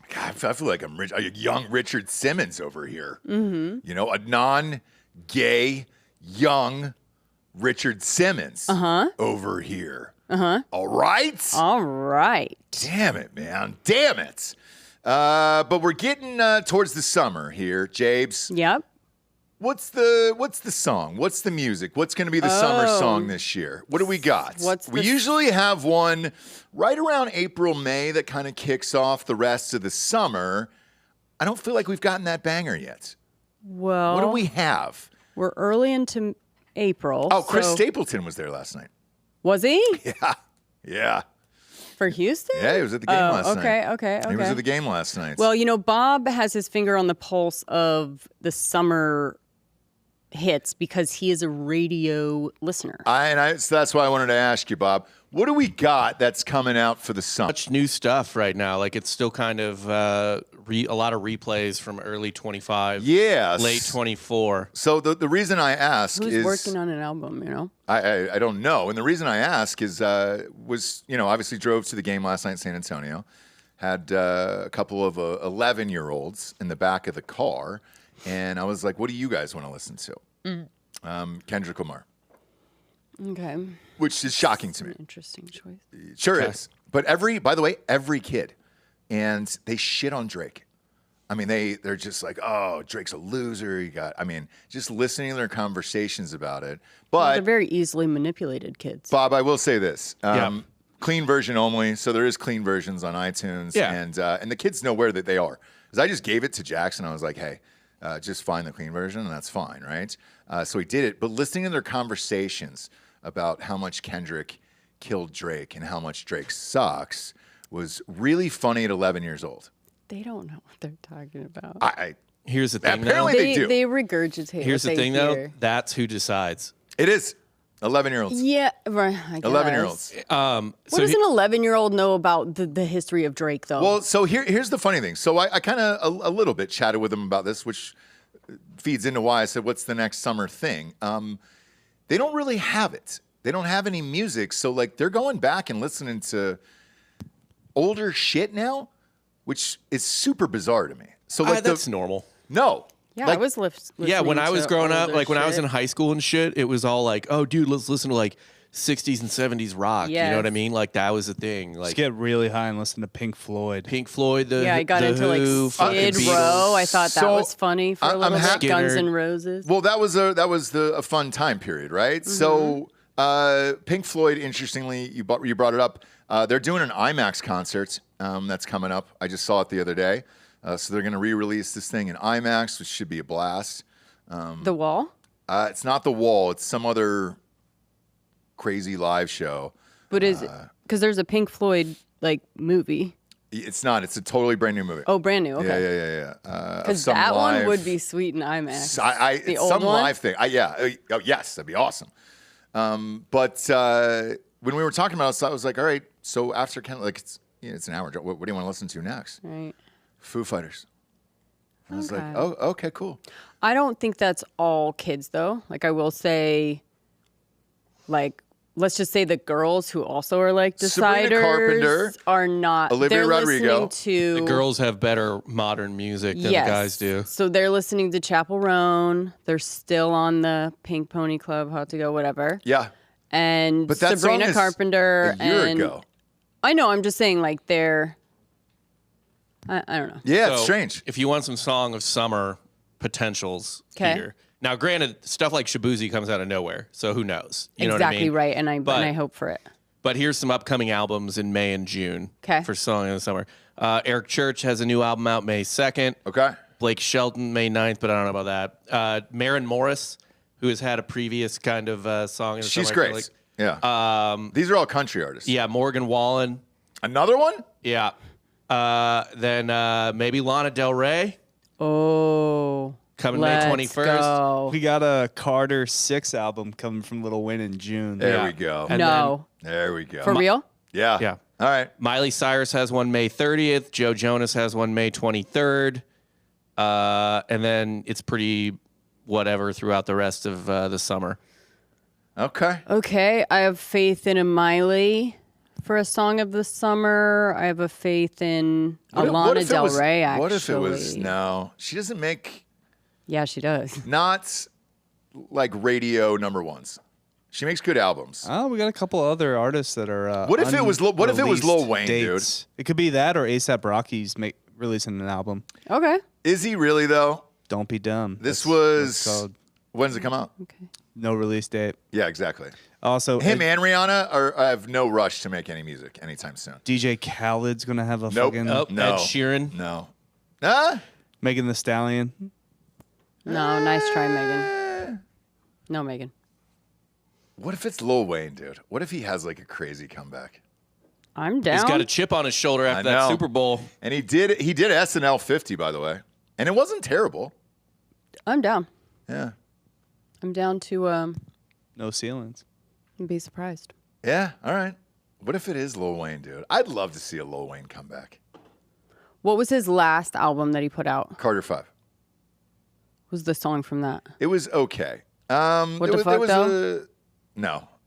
God, I feel like I'm a young Richard Simmons over here. Mm-hmm. You know, a non-gay, young Richard Simmons over here. All right? All right. Damn it, man. Damn it. But we're getting towards the summer here, Jabes. Yep. What's the song? What's the music? What's going to be the summer song this year? What do we got? We usually have one right around April, May that kind of kicks off the rest of the summer. I don't feel like we've gotten that banger yet. Well, What do we have? we're early into April. Oh, Chris so- Stapleton was there last night. Was he? Yeah. For Houston? Yeah, he was at the game last night. Okay. He was at the game last night. Well, you know, Bob has his finger on the pulse of the summer hits because he is a radio listener. So that's why I wanted to ask you, Bob. What do we got that's coming out for the summer? Much new stuff right now. Like it's still kind of a lot of replays from early 25, Yes. late 24. So the reason I ask Who's is working on an album, you know? I don't know, and the reason I ask is obviously drove to the game last night in San Antonio, had a couple of 11-year-olds in the back of the car, and I was like, "What do you guys want to listen to?" Kendrick Lamar, Okay. which is shocking to me. Interesting choice. Sure is. But by the way, every kid, and they shit on Drake. I mean, they're just like, oh, Drake's a loser. Just listening to their conversations about it. But They're very easily manipulated kids. Bob, I will say this. Clean version only. So there is clean versions on iTunes. Yeah. And the kids know where that they are. Because I just gave it to Jackson. I was like, hey, just find the clean version, and that's fine, right? So he did it. But listening to their conversations about how much Kendrick killed Drake and how much Drake sucks was really funny at 11 years old. They don't know what they're talking about. Here's the thing, Apparently though. they do. They regurgitate. Here's what the they thing, hear. though. That's who decides. It is 11-year-olds. Yeah, right. I guess. 11-year-olds. What does an 11-year-old know about the history of Drake, though? Well, so here's the funny thing. So I kind of a little bit chatted with him about this, which feeds into why I said, what's the next summer thing? They don't really have it. They don't have any music. So, like, they're going back and listening to older shit now, which is super bizarre to me. So, like, that's normal. No. yeah, like, I was listening. Yeah, when I was to growing up, older like when I was shit. in high school and shit, it was all like, oh, dude, let's listen to like 60s and 70s rock. You know what I Yes. mean? Like that was the thing. Just Like get really high and listen to Pink Floyd. Pink Floyd, Yeah, I got the into Who, like fucking Skid Beatles. Row. I thought that So, was funny for a I'm little bit. happy- Guns Skinner. N' Roses. Well, that was a fun time period, right? So Pink Floyd, interestingly, you brought it up. They're doing an IMAX concert that's coming up. I just saw it the other day. So they're going to re-release this thing in IMAX, which should be a blast. The Wall. It's not The Wall. It's some other crazy live show. But is it because there's a Pink Floyd like movie? It's not. It's a totally brand new movie. Oh, brand new. Okay. Yeah. Because that one would be sweet in IMAX. The it's old some one? live thing. Oh, yes, that'd be awesome. But when we were talking about it, I was like, all right. So after kind of like it's an hour. What do you want to listen to next? Right. Foo Fighters. I was like, Okay. oh, okay, cool. I don't think that's all kids though. Like I will say, like let's just say the girls who also are like Sabrina deciders Carpenter, are not. Olivia they're Rodrigo. listening to The girls have better modern music than yes. the guys do. So they're listening to Chapel Roan. They're still on the Pink Pony Club, Hot to Go, whatever. Yeah. And But that Sabrina song is Carpenter a year and ago. I know. I'm just saying, like they're. I don't know. Yeah, it's So, strange. If you want some song of summer potentials 'Kay. here. Now, granted, stuff like Shabuzi comes out of nowhere, so who knows? You know Exactly what I mean? right, and I hope for it. But here's some upcoming albums in May and June 'Kay. for song in the summer. Eric Church has a new album out May 2nd. Okay. Blake Shelton May 9th, but I don't know about that. Maren Morris, who has had a previous kind of song in the She's summer. I feel great. like. Yeah. These are all country artists. Yeah, Morgan Wallen. Another one? Yeah. Then maybe Lana Del Rey Oh, coming let's May 21st. go. We got a Carter 6 album coming from Lil Wayne in June. There Yeah. we go. And No, There we go. for real? Yeah. Yeah. All right. Miley Cyrus has one May 30th. Joe Jonas has one May 23rd. And then it's pretty whatever throughout the rest of the summer. Okay. Okay, I have faith in a Miley for a song of the summer. I have a faith in What Lana if it Del was- Rey. Actually, What if it was no? She doesn't make Yeah, she does. not like radio number ones. She makes good albums. Oh, we got a couple other artists that are. What if it was Lil- what if it was Lil unreleased Wayne, dude? dates. It could be that or ASAP Rocky's releasing an album. Okay. Is he really though? Don't be dumb. This That's what was it's called. when does it come out? Okay. No release date. Yeah, exactly. Also, Him and Rihanna are have no rush to make any music anytime soon. DJ Khaled's gonna have a Nope. fucking Oh, No. Ed Sheeran. No. Huh? Megan the Stallion. No, nice try, Megan. No, Megan. What if it's Lil Wayne, dude? What if he has like a crazy comeback? I'm down. He's got a chip on his shoulder after I that know. Super Bowl. And he did SNL 50, by the way, and it wasn't terrible. I'm down. Yeah. I'm down to No ceilings. be surprised. Yeah. All right. What if it is Lil Wayne, dude? I'd love to see a Lil Wayne comeback. What was his last album that he put out? Carter 5. What was the song from that? It was okay. What there the was, fuck, there was though?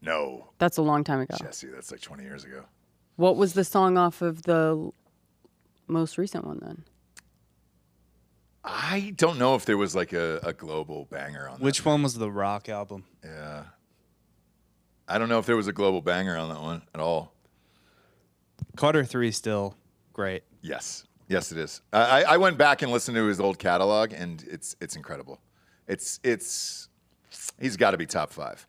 No. That's a long time ago. Jessie, that's like 20 years ago. What was the song off of the most recent one then? I don't know if there was like a global banger on that. Which one was the rock album? Yeah. I don't know if there was a global banger on that one at all. Carter 3 still great. Yes. Yes, it is. I went back and listened to his old catalog, and it's incredible. It's he's got to be top 5.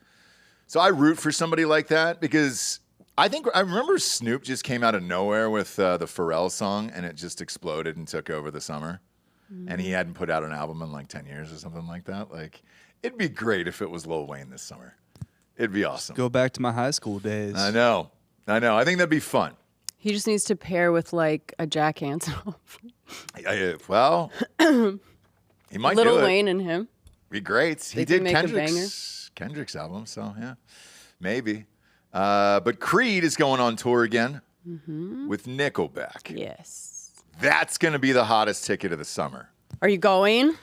So I root for somebody like that because I remember Snoop just came out of nowhere with the Pharrell song, and it just exploded and took over the summer. And he hadn't put out an album in like 10 years or something like that. Like, it'd be great if it was Lil Wayne this summer. It'd be awesome. Go back to my high school days. I know. I think that'd be fun. He just needs to pair with like a Jack Antonoff. Well, he might Little do it. Wayne and him. Be great. He They did could make a Kendrick's album, so yeah, maybe. But Creed is going on tour again with Nickelback. Yes. That's going to be the hottest ticket of the summer. Are you going?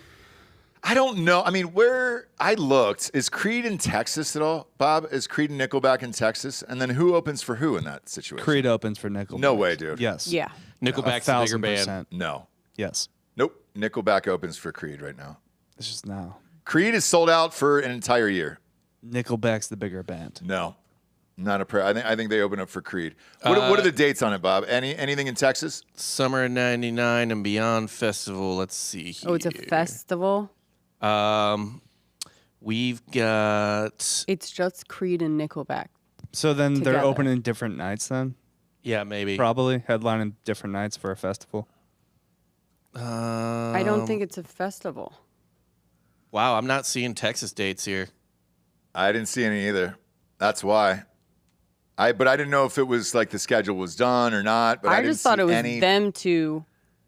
I don't know. I mean, where I looked, is Creed in Texas at all, Bob? Is Creed and Nickelback in Texas? And then who opens for who in that situation? Creed opens for Nickelback. No way, dude. Yes. Yeah. Nickelback's a bigger band. 1,000%. No. Yes. Nope. Nickelback opens for Creed right now. It's just now. Creed is sold out for an entire year. Nickelback's the bigger band. No. Not a prayer. I think they open up for Creed. What are the dates on it, Bob? Anything in Texas? Summer '99 and Beyond Festival. Let's see here. Oh, it's a festival. We've got It's just Creed and Nickelback. So then Together. they're opening different nights then? maybe. Probably headlining different nights for a festival. I don't think it's a festival. Wow, I'm not seeing Texas dates here. I didn't see any either. That's why. But I didn't know if it was like the schedule was done or not. But I just thought it was any... them two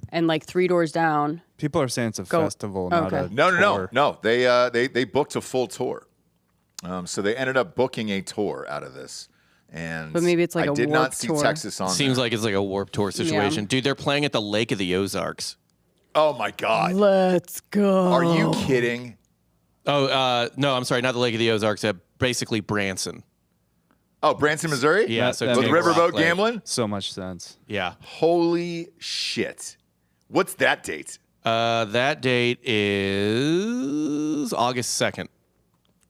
and like Three Doors Down. People are saying it's a festival, not a No. tour. They booked a full tour. So they ended up booking a tour out of this. But maybe it's like I a did Warped not see Tour. Texas on Seems there. like it's like a Warped Tour situation. Yeah. Dude, they're playing at the Lake of the Ozarks. Oh, my God. Let's go. Are you kidding? Oh, no, I'm sorry. Not the Lake of the Ozarks. Basically Branson. Oh, Branson, Missouri? Yeah. That So makes With Tinker Rock Riverboat Lake. Gambling? So much sense. Yeah. Holy shit. What's that date? That date is August 2nd.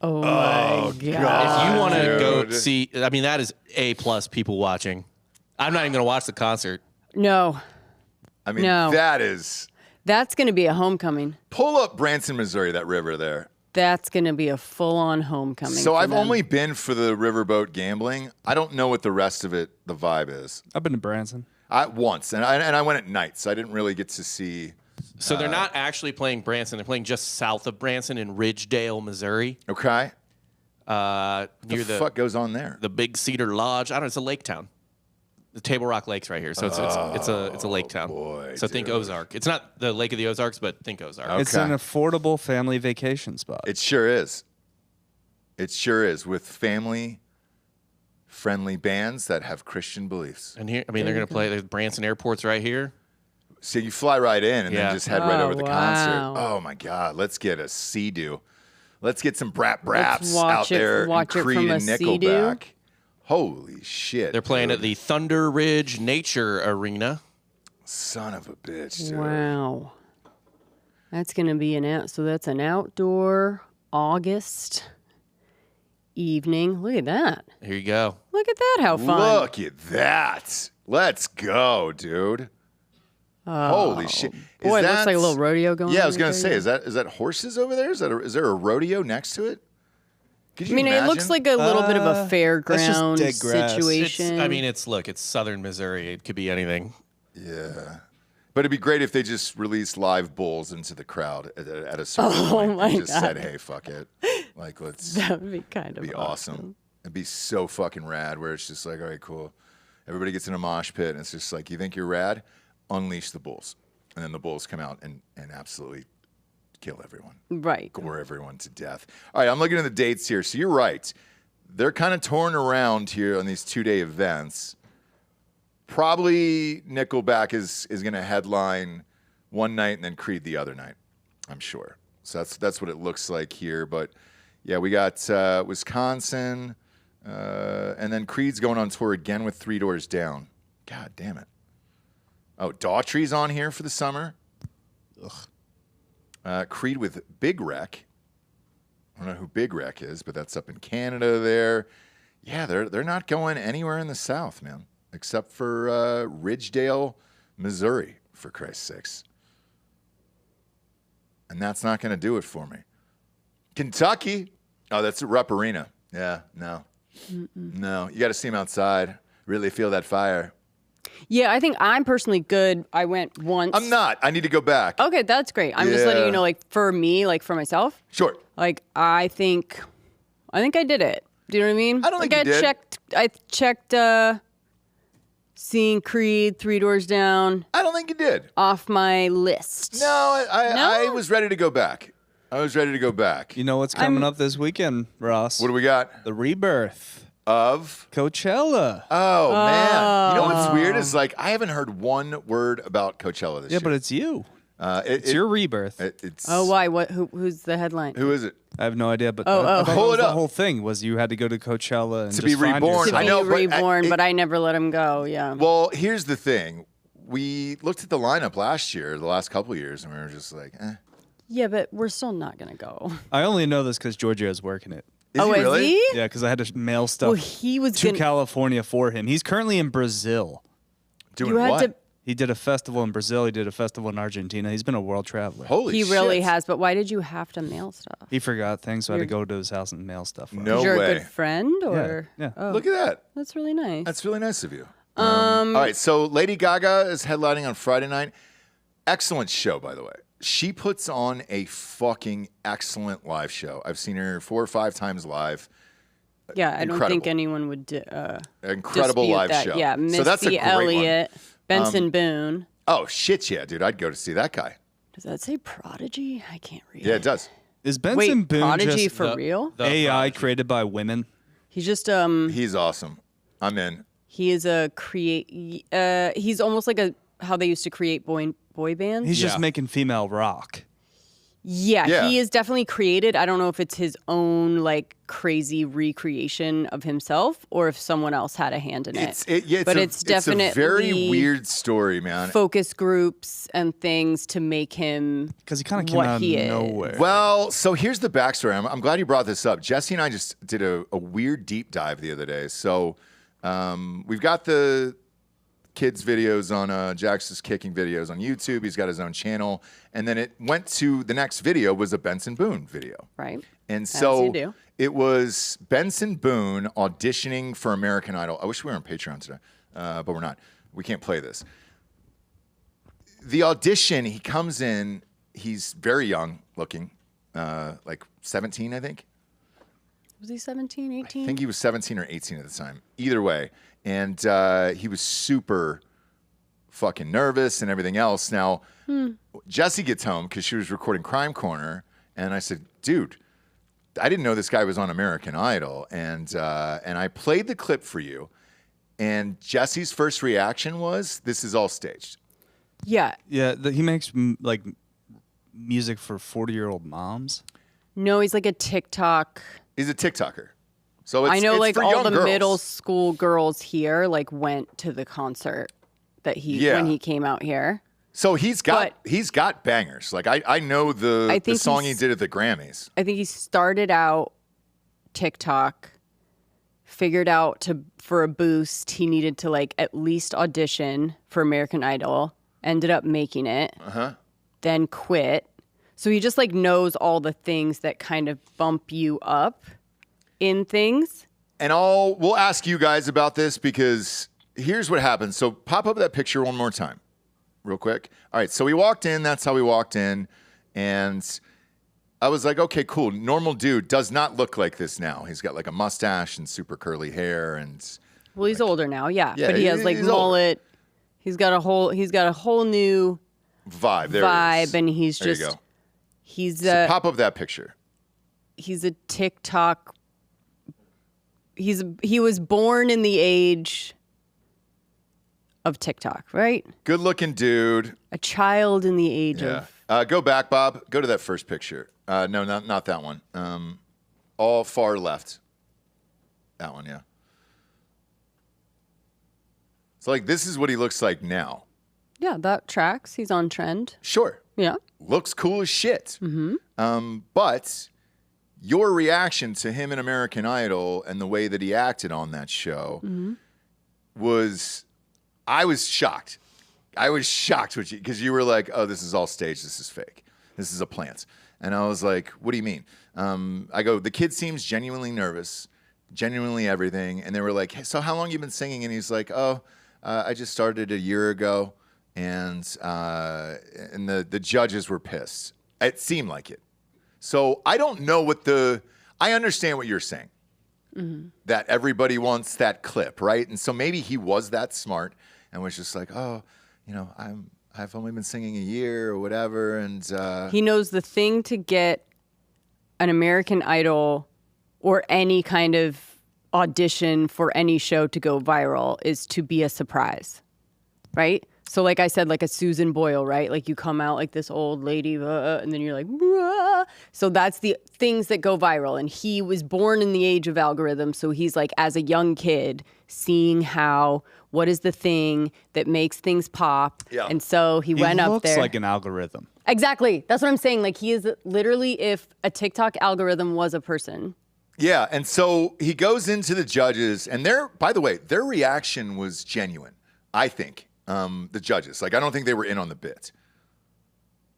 Oh my God. If you want to go dude. see, I mean, that is A+ people watching. I'm not even going to watch the concert. No, I mean, No. that is... that's going to be a homecoming. Pull up Branson, Missouri, that river there. That's going to be a full-on homecoming. So for I've them. only been for the riverboat gambling. I don't know what the rest of it, the vibe is. I've been to Branson. Once, and I went at night, so I didn't really get to see. So they're not actually playing Branson. They're playing just south of Branson in Ridgedale, Missouri, Okay, near the fuck goes on there? the Big Cedar Lodge. I don't know. It's a lake town. The Table Rock Lake's right here, so it's a lake town. boy, so think Ozark. It's not the Lake of the Ozarks, but think Ozark. Okay. It's an affordable family vacation spot. It sure is. It sure is, with family-friendly bands that have Christian beliefs. And here, I mean, they're going to play. There's Branson Airport's right here. So you fly right in and Yeah. then just head right Oh, over to the wow. concert. Oh my God, let's get a Sea-Doo. Let's get some Braps Let's out watch it- there watch and it Creed from and a Sea-Doo. Nickelback. Holy shit. They're playing dude. at the Thunder Ridge Nature Arena. Son of a bitch, dude. Wow. That's going to be so that's an outdoor August evening. Look at that. Here you go. Look at that. How fun. Look at that. Let's go, dude. Holy shit. Boy, Is it looks like a that- little rodeo going on. Yeah, I was going right to there. say, is that horses over there? Is there a rodeo next to it? Could I you mean, it looks imagine? like a little bit of a that's just fairground dead grass. situation. It's southern Missouri. It could be anything. Yeah. But it'd be great if they just released live bulls into the crowd at a certain Oh point. my And just said, God. hey, fuck it. Like, let's that would be kind of be awesome. It'd be so fucking rad where it's just like, all right, cool. Everybody gets in a mosh pit and it's just like, you think you're rad? Unleash the bulls. And then the bulls come out and absolutely kill everyone. Right. Gore everyone to death. All right, I'm looking at the dates here. So you're right. They're kind of torn around here on these 2-day events. Probably Nickelback is going to headline one night and then Creed the other night, I'm sure. So that's what it looks like here. But yeah, we got Wisconsin, and then Creed's going on tour again with Three Doors Down. God damn it. Oh, Daughtry's on here for the summer. Creed with Big Wreck. I don't know who Big Wreck is, but that's up in Canada there. Yeah, they're not going anywhere in the South, man, except for Ridgedale, Missouri, for Christ's sakes. And that's not going to do it for me. Kentucky. Oh, that's at Rupp Arena. Yeah, no. No, you got to see them outside. Really feel that fire. Yeah, I think I'm personally good. I went once. I'm not. I need to go back. Okay, that's great. I'm just letting Yeah. you know, like, for me, like, for myself, Sure. like, I think I did it. Do you know what I mean? I don't think like, you did. I checked seeing Creed, Three Doors Down I don't think you did. off my list. No, I No? was ready to go back. I was ready to go back. You know what's coming up this weekend, Ross? What do we got? The rebirth. Of? Coachella. Oh, man. You know what's weird is like I haven't heard one word about Coachella this Yeah, year. but it's you. It's It's your rebirth. It's Oh, why? What? Who's the headline? Who is it? I have no idea, but Oh, I thought that Pull was it the up. whole thing was you had to go to Coachella and To just be find reborn. To yourself. I know, be but reborn, it- but I never let him go. Yeah. Well, here's the thing. We looked at the lineup last year, the last couple of years, and we were just like, eh. Yeah, but we're still not gonna go. I only know this because Georgia is working it. Is oh, he really? is he? Yeah, because I had to mail stuff Well, he was to gonna. California for him. He's currently in Brazil. Doing You had what? to. He did a festival in Brazil. He did a festival in Argentina. He's been a world traveler. Holy He shit. really has. But why did you have to mail stuff? He forgot things, so I had to You're- go to his house and mail stuff. for him. No You're way. a good friend, or Yeah. Oh, Look at that. that's really nice. That's really nice of you. All right, so Lady Gaga is headlining on Friday night. Excellent show, by the way. She puts on a fucking excellent live show. I've seen her 4 or 5 times live. Yeah, I don't Incredible. think anyone would Incredible dispute live that. show. Yeah, So that's a Missy great one. Elliott, Benson Boone. Oh, shit, yeah, dude. I'd go to see that guy. Does that say Prodigy? I can't read Yeah, it. it does. Is Benson Wait, Boone Prodigy just for real? the AI Prodigy. created by women? He's just He's awesome. I'm in. he is a he's almost like how they used to create boy bands. He's just Yeah. making female rock. Yeah. He is definitely created. I don't know if it's his own like crazy recreation of himself or if someone else had a hand in it. But it's definitely a very weird story, man. focus groups and things to make him Because he kind of came what out of he is. nowhere. Well, so here's the backstory. I'm glad you brought this up. Jesse and I just did a weird deep dive the other day. So we've got the kids' videos on Jax's kicking videos on YouTube. He's got his own channel. And then it went to the next video was a Benson Boone video. right. And so you do. it was Benson Boone auditioning for American Idol. I wish we were on Patreon today, but we're not. We can't play this. The audition, he comes in, he's very young looking, like 17, I think. Was he 17, 18? I think he was 17 or 18 at the time. Either way. And he was super fucking nervous and everything else. Now, Jessie gets home because she was recording Crime Corner. And I said, dude, I didn't know this guy was on American Idol. And I played the clip for you. And Jessie's first reaction was, this is all staged. Yeah. Yeah, he makes like music for 40-year-old moms. No, he's like a TikTok. He's a TikToker. So it's, I know it's like for all young the girls. middle school girls here like went to the concert that when he came out here. So he's got bangers. Like I know the think song he he's- did at the Grammys. I think he started out TikTok, figured out for a boost he needed to like at least audition for American Idol, ended up making it, then quit. So he just like knows all the things that kind of bump you up in things. And we'll ask you guys about this because here's what happened. So pop up that picture one more time, real quick. All right, so we walked in. That's how we walked in. And I was like, okay, cool. Normal dude does not look like this now. He's got like a mustache and super curly hair. And Well, he's older now, yeah. Yeah, But he has like he's older. mullet. He's got a whole new vibe. There it is. vibe, and he's There you just go. he's So pop up that picture. he's a TikTok. He was born in the age of TikTok, right? Good looking dude. A child in the age Yeah. of. Go back, Bob. Go to that first picture. No, not that one. All far left. That one, yeah. So like this is what he looks like now. Yeah, that tracks. He's on trend. Sure. Yeah. Looks cool as shit. But your reaction to him in American Idol and the way that he acted on that show was, I was shocked. I was shocked with you because you were like, oh, this is all staged. This is fake. This is a plant. And I was like, what do you mean? I go, the kid seems genuinely nervous, genuinely everything. And they were like, hey, so how long you been singing? And he's like, oh, I just started a year ago. And the judges were pissed. It seemed like it. So I don't know I understand what you're saying. That everybody wants that clip, right? And so maybe he was that smart and was just like, oh, I've only been singing a year or whatever. And He knows the thing to get an American Idol or any kind of audition for any show to go viral is to be a surprise, right? So like I said, like a Susan Boyle, right? Like you come out like this old lady and then you're like, "Bruh." So that's the things that go viral. And he was born in the age of algorithms. So he's like, as a young kid, seeing what is the thing that makes things pop. Yeah. And so he went up there. He looks like an algorithm. Exactly. That's what I'm saying. Like he is literally if a TikTok algorithm was a person. yeah. And so he goes into the judges and by the way, their reaction was genuine, I think. The judges, like, I don't think they were in on the bit.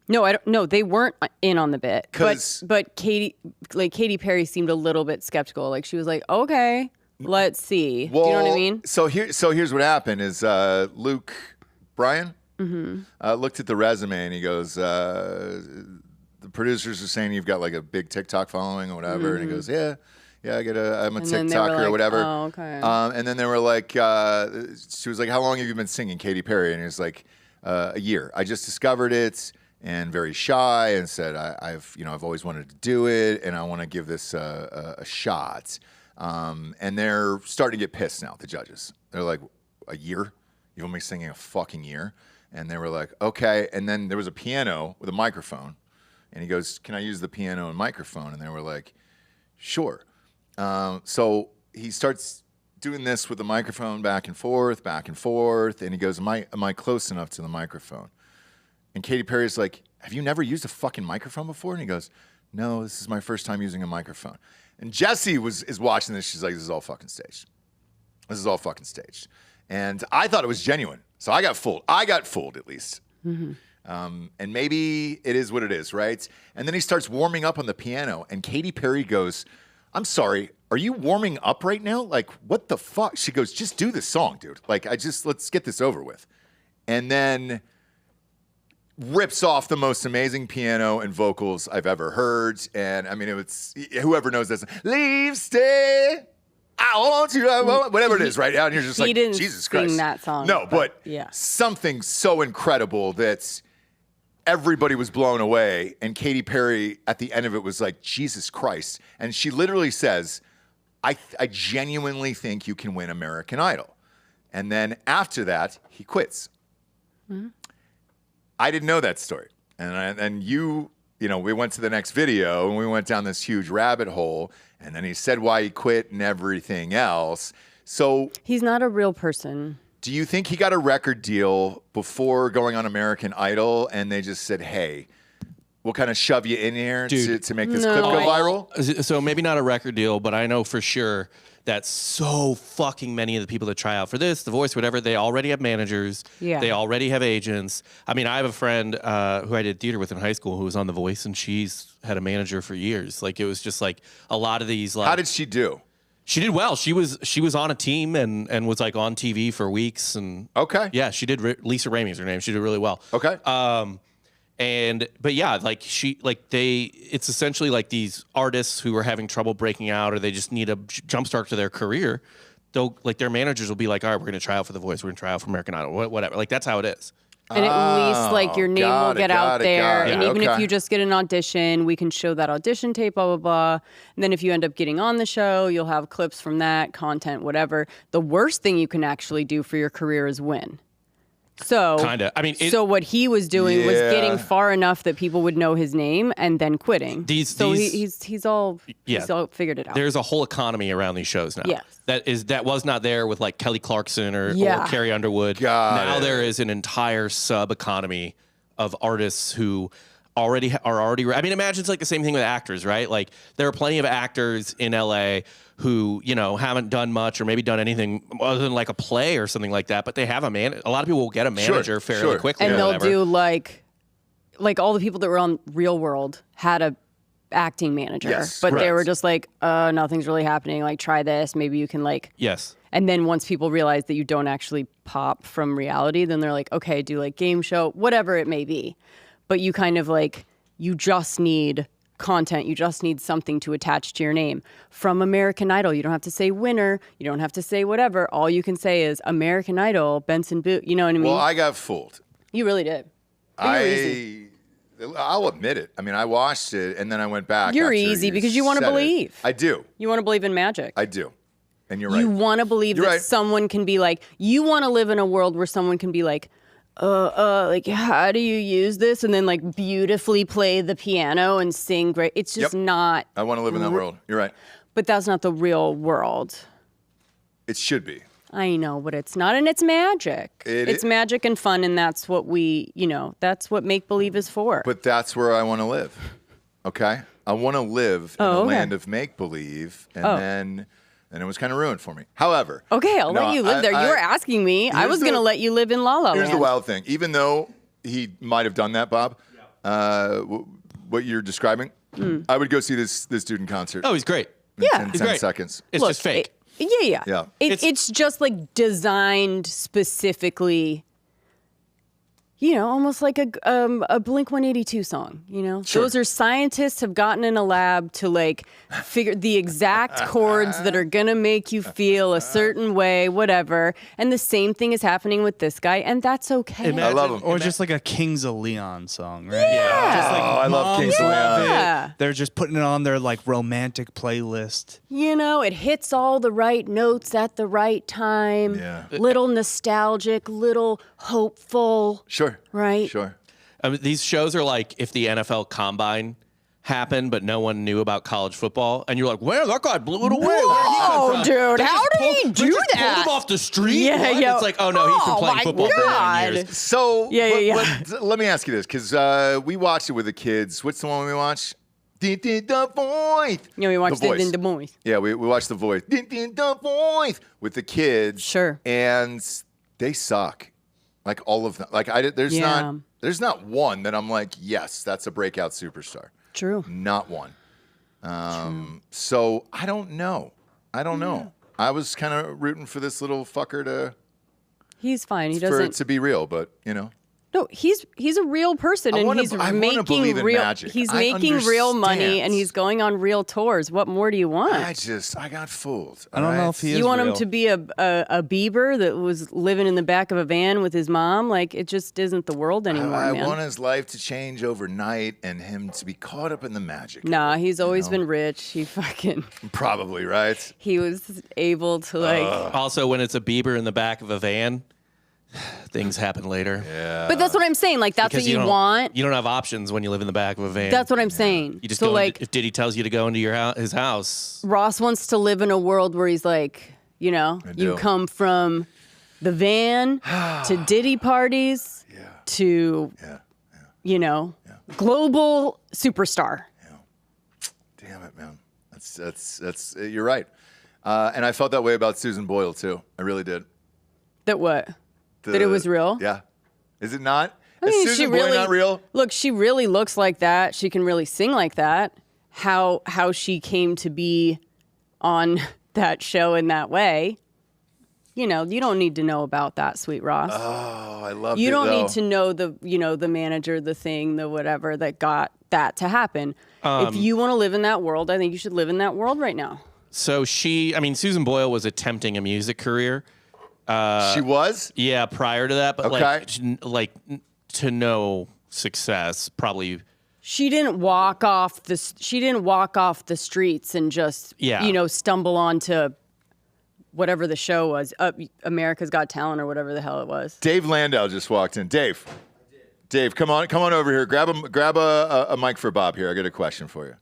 No, I don't. No, they weren't in on the bit. 'Cause- But Katy Perry seemed a little bit skeptical. Like she was like, "Okay, let's see." Well, Do you know what I mean? So here's what happened is Luke Bryan looked at the resume and he goes, the producers are saying you've got like a big TikTok following or whatever, and he goes, yeah, yeah, I'm a And then they were TikToker or like, whatever. "Oh, okay." And then they were like, she was like, how long have you been singing Katy Perry? And he was like, a year. I just discovered it and very shy and said, I've always wanted to do it and I want to give this a shot. And they're starting to get pissed now, the judges. They're like, a year? You've only been singing a fucking year? And they were like, okay. And then there was a piano with a microphone. And he goes, can I use the piano and microphone? And they were like, sure. So he starts doing this with the microphone back and forth. And he goes, am I close enough to the microphone? And Katy Perry's like, have you never used a fucking microphone before? And he goes, no, this is my first time using a microphone. And Jessie is watching this. She's like, this is all fucking staged. This is all fucking staged. And I thought it was genuine. So I got fooled. I got fooled, at least. Mm-hmm. And maybe it is what it is, right? And then he starts warming up on the piano. And Katy Perry goes, I'm sorry, are you warming up right now? Like, what the fuck? She goes, just do this song, dude. Like, let's get this over with. And then rips off the most amazing piano and vocals I've ever heard. And I mean, it's whoever knows this, leave, stay, I want you, whatever it is, right? And you're just like, Jesus Christ. Sing that song. No, but yeah. Something so incredible that everybody was blown away. And Katy Perry at the end of it was like, Jesus Christ. And she literally says, I genuinely think you can win American Idol. And then after that, he quits. Mm-hmm. I didn't know that story. And we went to the next video and we went down this huge rabbit hole. And then he said why he quit and everything else. So he's not a real person. Do you think he got a record deal before going on American Idol and they just said, hey, we'll kind of shove you in here to make this clip go viral? So maybe not a record deal, but I know for sure that so fucking many of the people that try out for this, The Voice, whatever, they already have managers. Yeah. They already have agents. I mean, I have a friend who I did theater with in high school who was on The Voice, and she's had a manager for years. Like, it was just like a lot of these. Like, how did she do? She did well. She was on a team and was like on TV for weeks. And okay, yeah, she did. Lisa Ramey's her name. She did really well. Okay. But yeah, like it's essentially like these artists who are having trouble breaking out or they just need a jumpstart to their career. They'll, like, their managers will be like, all right, we're going to try out for The Voice. We're going to try out for American Idol, whatever. Like, that's how it is. And at least, like, your name will get out there. And even okay. if you just get an audition, we can show that audition tape, blah, blah, blah. And then if you end up getting on the show, you'll have clips from that, content, whatever. The worst thing you can actually do for your career is win. So, kinda. I mean, so what he was doing was getting far enough that people would know his name and then quitting. He's all figured it out. There's a whole economy around these shows now. Yes. That was not there with like Kelly Clarkson or Carrie Underwood. There is an entire sub economy of artists who are already. I mean, imagine it's like the same thing with actors, right? Like, there are plenty of actors in LA who, haven't done much or maybe done anything other than like a play or something like that, but they have a lot of people will get a manager fairly quickly. And they'll do like all the people that were on Real World had a acting manager, but they were just like, nothing's really happening. Like, try this. Maybe you can like. Yes. And then once people realize that you don't actually pop from reality, then they're like, okay, do like game show, whatever it may be. But you kind of like, you just need content. You just need something to attach to your name. From American Idol, you don't have to say winner. You don't have to say whatever. All you can say is American Idol, Benson Boone. You know what I mean? Well, I got fooled. You really did. I'll admit it. I mean, I watched it and then I went back. You're easy because you want to believe. I do. You want to believe in magic. I do. And you're right. You want to believe that someone can be like, you want to live in a world where someone can be like, like, how do you use this? And then like beautifully play the piano and sing great. It's just not. I want to live in that world. You're right. But that's not the real world. It should be. I know, but it's not, and it's magic. It's magic and fun, and that's what that's what make-believe is for. But that's where I want to live, okay? I want to live in the land of make-believe, and then it was kind of ruined for me. However. Okay, I'll let you live there. You were asking me. I was going to let you live in La La Land. Here's the wild thing. Even though he might have done that, Bob, what you're describing, I would go see this dude in concert. Oh, he's great. In 10 seconds. It's just fake. Yeah. It's just like designed specifically almost like a Blink-182 song, Sure. Those are scientists have gotten in a lab to like figure the exact chords that are going to make you feel a certain way, whatever. And the same thing is happening with this guy, and that's okay. I love him. Or just like a Kings of Leon song, right? Yeah. Just like I love Kings of love Leon. it. Yeah. They're just putting it on their like romantic playlist. It hits all the right notes at the right time. Yeah. Little nostalgic, little hopeful. Sure. Right? Sure. I mean, these shows are like if the NFL Combine happened, but no one knew about college football, and you're like, "Well, that guy blew it away." Whoa, dude! How did he do Pulled that? him off the street. Yeah, What? yeah. It's like, oh no, he's been Oh, playing my football for 9 God. years. So Yeah. let me ask you this, because we watched it with the kids. What's the one we watched? The Voice. Yeah, we watched The it Voice. in the movies. Yeah, we watched The Voice. The Voice with the kids. Sure. And they suck. Like all of them. Like there's not one that I'm like, yes, that's a breakout superstar. True. Not one. So I don't know. I was kind of rooting for this little fucker He's fine. He for it doesn't. to be real, but No, he's a real person, I and wanna- he's I wanna making believe in real. magic. He's I making real money, understand. and he's going on real tours. What more do you want? I got fooled. I don't know if he is You want him real. to be a Bieber that was living in the back of a van with his mom? Like, it just isn't the world anymore, I man. want his life to change overnight and him to be caught up in the magic. Nah, he's always been rich. Probably, right? He was able to like. Also, when it's a Bieber in the back of a van, things happen later. Yeah. But that's what I'm saying. Like, that's Because what you don't- want. You don't have options when you live in the back of a van. That's what I'm saying. You just so go like, if Diddy tells you to go into his house. Ross wants to live in a world where he's like, you do. come from the van to Diddy parties to, global superstar. Damn it, man. That's you're right. And I felt that way about Susan Boyle too. I really did. That what? That it was real? Yeah. Is it not? I mean, Is Susan Boyle not real? Look, she really looks like that. She can really sing like that. How she came to be on that show in that way. You don't need to know about that, Sweet Ross. Oh, I love it. You don't though. need to know the manager, the thing, the whatever that got that to happen. If you want to live in that world, I think you should live in that world right now. So Susan Boyle was attempting a music career. She was? Yeah, prior to that, but Okay. like to no success, probably. She didn't walk off the streets and just stumble onto whatever the show was, America's Got Talent or whatever the hell it was. Dave Landau just walked in. Dave, come on over here. Grab a mic for Bob here. I got a question for you.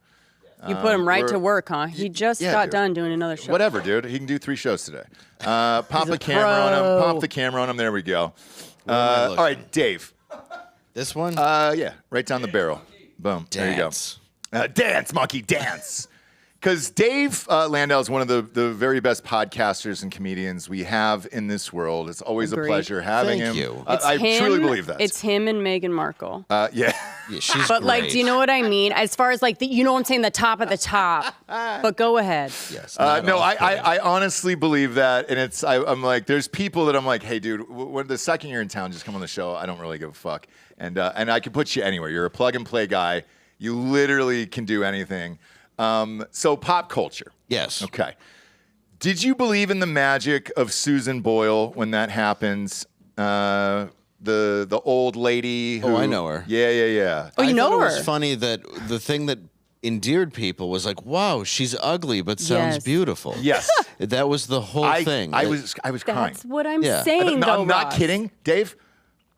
You put him right we're- to work, huh? He just got dude. done doing another show. Whatever, dude. He can do 3 shows today. Pop He's the a camera on him. pro. Pop the camera on him. There we go. am I All right, Dave. This one? Yeah, right down the barrel. Boom. Dance. There you go. Dance, monkey, dance. Because Dave Landau is one of the very best podcasters and comedians we have in this world. It's always Agreed. a pleasure having Thank him. you. I truly believe that. It's him and Meghan Markle. Yeah. Yeah, she's But great. do you know what I mean? As far as like, you know what I'm saying? The top of the top. But go ahead. Yes. No, I honestly believe that, and I'm like, there's people that I'm like, hey, dude, when the second you're in town, just come on the show. I don't really give a fuck, and I can put you anywhere. You're a plug and play guy. You literally can do anything. So pop culture. Yes. Okay. Did you believe in the magic of Susan Boyle when that happens? The old lady. Who, Oh, I know her. Yeah. Oh, you I know thought her. It was funny that the thing that endeared people was like, wow, she's ugly but sounds Yes. beautiful. Yes. That was the whole thing. I was crying. That's what I'm Yeah. saying, No, though, I'm not Ross. kidding, Dave.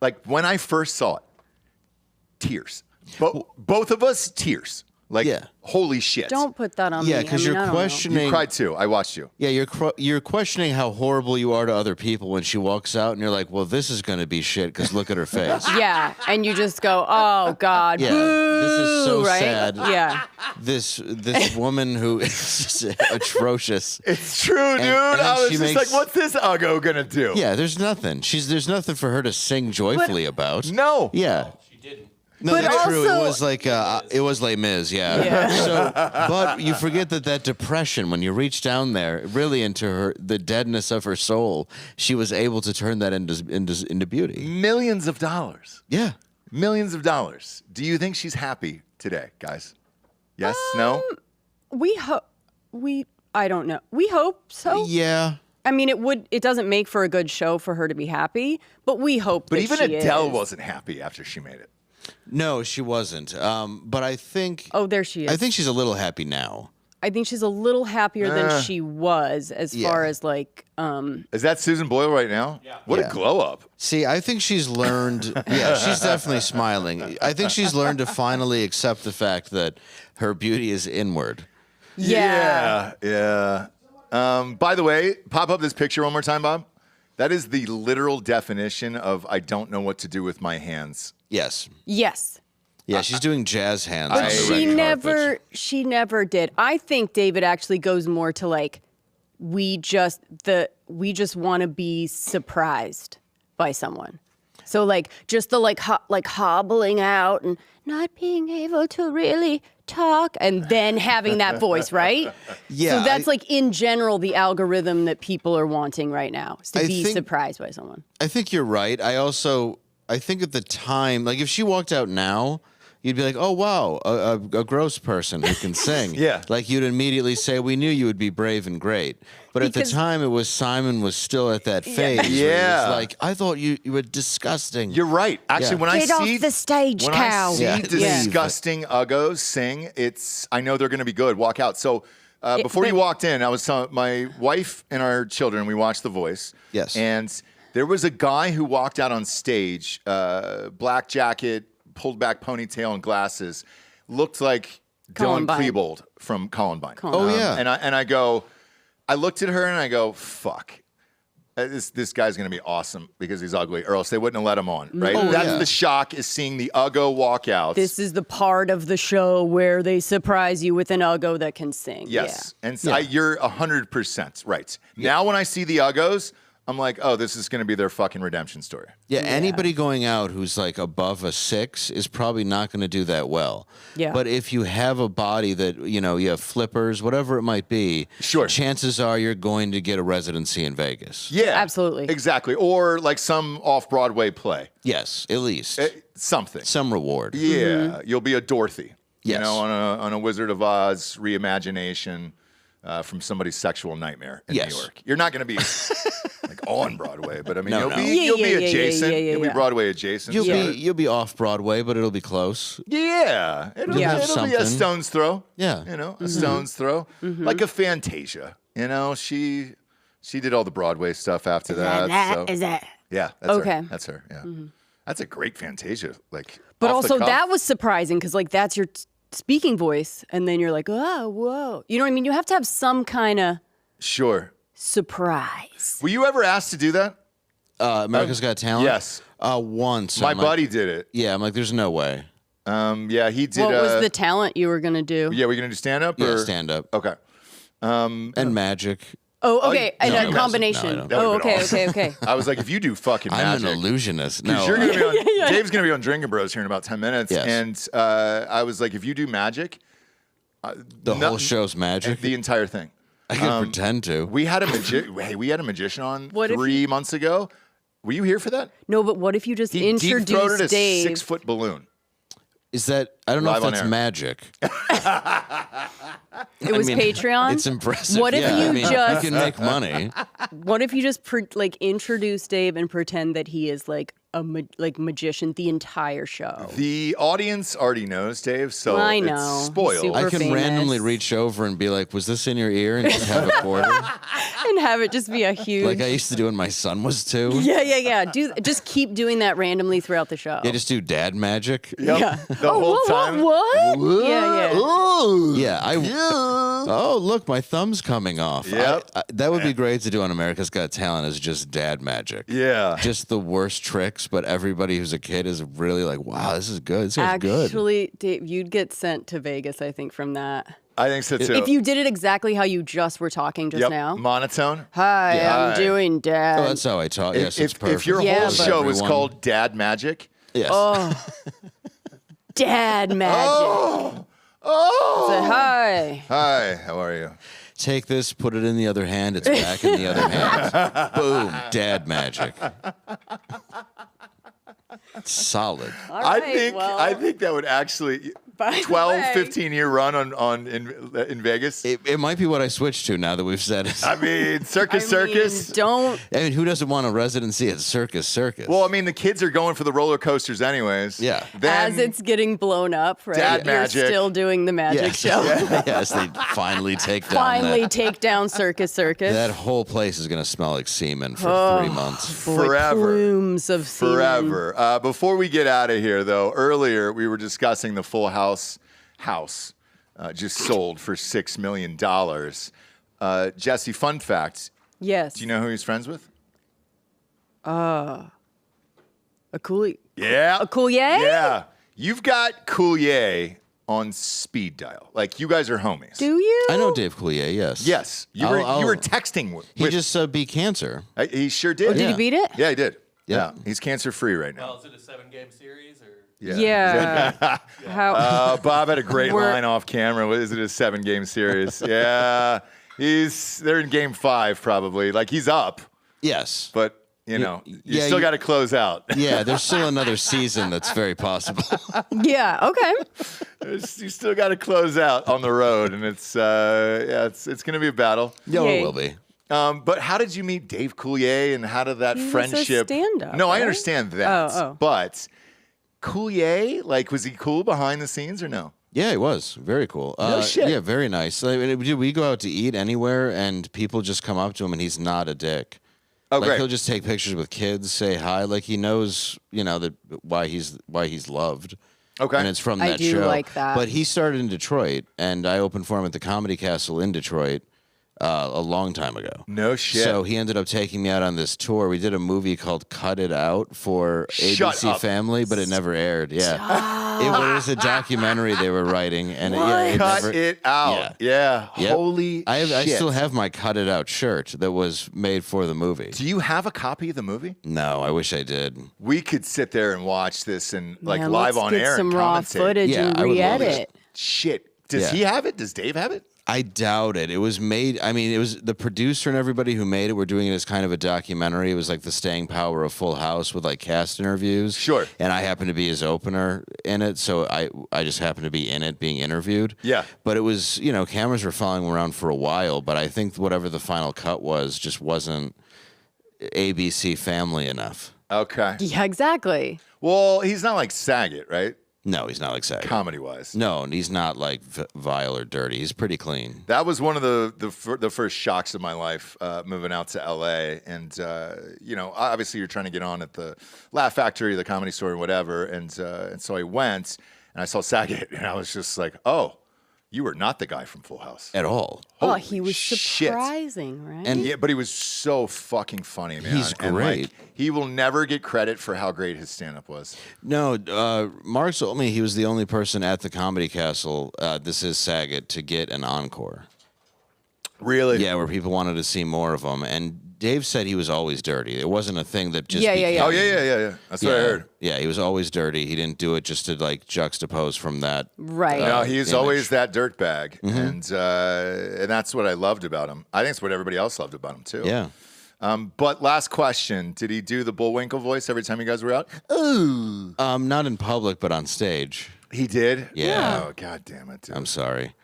Like when I first saw it, tears. Both of us, tears. Like, Yeah. holy shit. Don't put that on me. Yeah, because I mean, I you're don't know. questioning. You cried too. I watched you. Yeah, you're questioning how horrible you are to other people when she walks out, and you're like, well, this is going to be shit because look at her face. Yeah, and you just go, oh God, Yeah, boo, this is so right? sad. Yeah, This woman who is just atrocious. It's true, dude. and then I was she just makes- like, what's this Uggo gonna do? Yeah, there's nothing. There's nothing for her to sing joyfully about. No. Yeah. No, But that's true. It also- was like it was Les Mis, yeah. Yeah. So, but you forget that depression, when you reach down there, really into the deadness of her soul, she was able to turn that into beauty. Millions of dollars. Yeah. Millions of dollars. Do you think she's happy today, guys? Yes? No? I don't know. We hope so. Yeah. I mean, it doesn't make for a good show for her to be happy, but we hope But that even she Adele is. wasn't happy after she made it. No, she wasn't. But I think. Oh, there she is. I think she's a little happy now. I think she's a little happier than she was as far as like Is that Susan Boyle right now? Yeah. What a glow up. See, I think she's learned. Yeah, she's definitely smiling. I think she's learned to finally accept the fact that her beauty is inward. Yeah. Yeah. By the way, pop up this picture one more time, Bob. That is the literal definition of I don't know what to do with my hands. Yes. Yes. Yeah, she's doing jazz hands. But on the she red carpet. never did. I think David actually goes more to like we just want to be surprised by someone. So like just the like hobbling out and not being able to really talk and then having that voice, right? Yeah, So that's like in general the algorithm that people are wanting right now is to I be think- surprised by someone. I think you're right. I think at the time, like if she walked out now, you'd be like, oh, wow, a gross person who can sing. Yeah. Like you'd immediately say, we knew you would be brave and great. But at the Because- time, it was Simon was still at that phase. Where he Yeah. was like, I thought you were disgusting. You're right. Actually, Yeah. when I Get off see the stage, when cow. I see Yeah. disgusting uggos sing, I know they're going to be good. Walk out. So before you but- walked in, I was telling my wife and our children, we watched The Voice. Yes. And there was a guy who walked out on stage, black jacket, pulled back ponytail, and glasses, looked like Dylan Columbine. Klebold from Columbine. Oh, yeah. And I looked at her and I go, fuck. This guy's going to be awesome because he's ugly, or else they wouldn't have let him on, right? Oh, That's yeah. the shock, is seeing the Uggo walk out. This is the part of the show where they surprise you with an Uggo that can sing. Yes. And so you're 100% right. Now when I see the Uggos, I'm like, oh, this is going to be their fucking redemption story. Yeah, anybody going out who's like above a 6 is probably not going to do that well. Yeah. But if you have a body that, you have flippers, whatever it might be, Sure. chances are you're going to get a residency in Vegas. Yeah. Absolutely. Exactly. Or like some off-Broadway play. Yes, at least. Something. Some reward. Yeah. You'll be a Dorothy. Yes. On a Wizard of Oz reimagination from somebody's sexual nightmare in Yes. New York. You're not going to be like on Broadway, but I mean, No, you'll no. be Yeah, you'll yeah, be yeah, adjacent. yeah, yeah, You'll be yeah. Broadway adjacent. You'll be off Broadway, but it'll be close. Yeah, it'll be a something. stone's throw. Yeah. A stone's throw, like a Fantasia. She did all the Broadway stuff after that. So. Is that? Yeah, that's Okay. her. That's her. Yeah, that's a great Fantasia. Like, But off the also cuff. that was surprising because like that's your speaking voice, and then you're like, oh, whoa. You know what I mean? You have to have some kind of Sure. surprise. Were you ever asked to do that? America's Got Talent? Yes. Once. My I'm like- buddy did it. Yeah, I'm like, there's no way. Yeah, he did. What was the talent you were gonna do? Yeah, we're gonna do stand up. Yeah, or? stand up. Okay. And magic. Oh, okay, no, and it a wasn't. combination. No, I don't. That Oh, would've been okay, awesome. okay. I was like, if you do fucking I'm magic, an illusionist. because No. you're gonna be on. Dave's gonna be on Drinkin Bros here in about 10 minutes, Yes. and I was like, if you do magic, the whole show's magic. the entire thing. I can pretend to. We had a we had a magician on What if 3 months ago. Were you here for that? No, but what if you just He deep-throated a introduced Dave? 6-foot balloon. Is that, I don't know Live if on that's air. magic. It was Patreon. It's impressive. What if yeah, you I mean, just- you can make money. What if you just introduce Dave and pretend that he is like a magician the entire show? The audience already knows, Dave, so I it's know. spoiled. Super I can famous. randomly reach over and be like, was this in your ear? And just have a quarter. And have it just be a huge. Like I used to do when my son was 2. yeah. Just keep doing that randomly throughout the show. Yeah, just do dad magic. Yep. Yeah. The whole time. What? Yeah. Yeah, oh, look, my thumb's coming off. Yep. That would be great to do on America's Got Talent is just dad magic. Yeah. Just the worst tricks, but everybody who's a kid is really like, wow, this is good. This guy's good. Actually, Dave, you'd get sent to Vegas, I think, from that. I think so too. If you did it exactly how you just were talking just Yep. now. Monotone. Hi, Yeah. I'm doing dad. Oh, that's how I talk. Yes, it's perfect. If your Yeah, whole but- show was Everyone. called Dad Magic, Yes. Oh, dad magic. Oh. Say hi. Hi, how are you? Take this, put it in the other hand. It's back in the other hand. Boom, dad magic. Solid. All right, I think that would actually By the 12, way- 15-year run in Vegas. It might be what I switched to now that we've said it. I mean, Circus. Don't. I mean, who doesn't want a residency at Circus? Well, I mean, the kids are going for the roller coasters anyways. Yeah. Then As it's getting blown up, right? Dad You're magic. still doing the magic show. Yes, they finally take down Finally that. take down Circus. That whole place is going to smell like semen for 3 months. Boy, forever. Plumes of semen. Forever. Before we get out of here, though, earlier we were discussing the Full House just sold for $6 million. Jessie, fun fact. Yes. Do you know who he's friends with? A coolie. Yeah. A Coulier? Yeah. You've got Coulier on speed dial. Like, you guys are homies. Do you? I know Dave Coulier, yes. Yes. You were texting with. He just beat cancer. He sure did. Oh, did Yeah. he beat it? Yeah, he did. Yeah. Yeah. He's cancer-free right now. Is it a 7-game series or? Yeah. How? Bob had a great We're- line off camera. What is it, a 7-game series? Yeah. They're in game 5 probably. Like, he's up, Yes. but you yeah, still you- got to close out. Yeah, there's still another season that's very possible. Yeah. Okay. You still got to close out on the road, and it's going to be a battle. Yeah, Yay. it will be. But how did you meet Dave Coulier, and how did that He was a friendship? stand-up, No, I right? understand that. Oh. But Coulier, like, was he cool behind the scenes or no? Yeah, it was very cool. No shit. Yeah, very nice. Like, we go out to eat anywhere, and people just come up to him, and he's not a dick. Oh, Like great. he'll just take pictures with kids, say hi. Like he knows, that why he's loved. Okay. And it's from I that do show. like that. But he started in Detroit, and I opened for him at the Comedy Castle in Detroit a long time ago. No shit. So he ended up taking me out on this tour. We did a movie called Cut It Out for Shut ABC up. Family, but it never aired. Yeah. It was a documentary they were writing, and it Cut never, it out. Yeah. Yep. Holy I shit. still have my Cut It Out shirt that was made for the movie. Do you have a copy of the movie? No, I wish I did. We could sit there and watch this and like Man, live let's on get air some and raw commentate. footage Yeah, and I would love re-edit. Shit. Does Yeah. he have it? Does Dave have it? I doubt it. It was made. I mean, it was the producer and everybody who made it were doing it as kind of a documentary. It was like the staying power of Full House with like cast interviews. Sure. And I happened to be his opener in it, so I just happened to be in it, being interviewed. Yeah. But it was, cameras were following him around for a while. But I think whatever the final cut was just wasn't ABC Family enough. Okay. Yeah, exactly. Well, he's not like Saget, right? No, he's not like Saget. Comedy-wise. No, and he's not like vile or dirty. He's pretty clean. That was one of the first shocks of my life moving out to LA, and obviously you're trying to get on at the Laugh Factory, the Comedy Store, and whatever, and so I went and I saw Saget, and I was just like, oh, you were not the guy from Full House At all. Holy he was shit. surprising, right? And Yeah, but he was so fucking funny, man. He's And, great. like, he will never get credit for how great his stand-up was. No, Mark told me he was the only person at the Comedy Castle, this is Saget, to get an encore. Really? Yeah, where people wanted to see more of him. And Dave said he was always dirty. It wasn't a thing that just Yeah, became... yeah. Oh, yeah. That's what I heard. Yeah, he was always dirty. He didn't do it just to like juxtapose from that. Right. No, he's image. always that dirtbag, Mm-hmm. and that's what I loved about him. I think it's what everybody else loved about him too. Yeah. But last question: did he do the Bullwinkle voice every time you guys were out? Ooh, Not in public, but on stage. he did. Yeah. Oh, god damn it, dude. I'm sorry.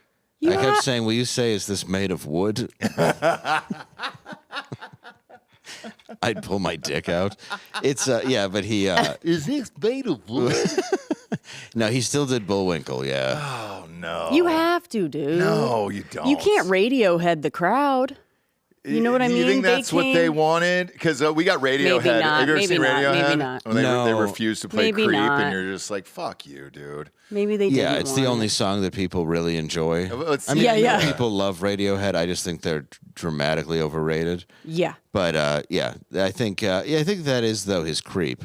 You I ha- kept saying, will you say, is this made of wood? I'd pull my dick out. It's, but he... Is this made of wood? No, he still did Bullwinkle, yeah. Oh no. You have to, dude. No, you don't. You can't Radiohead the crowd. You know what I Do mean? you think They that's what they came- wanted? Because we got Radiohead. Maybe not, Have you ever maybe seen not, Radiohead? maybe not. When they No. refused to play Maybe Creep, not. and you're just like, fuck you, dude. Maybe they Yeah, didn't it's want the only it. song that people really enjoy. Let's I mean, see. Yeah, I know yeah. people love Radiohead. I just think they're dramatically overrated. Yeah. But I think that is though his creep.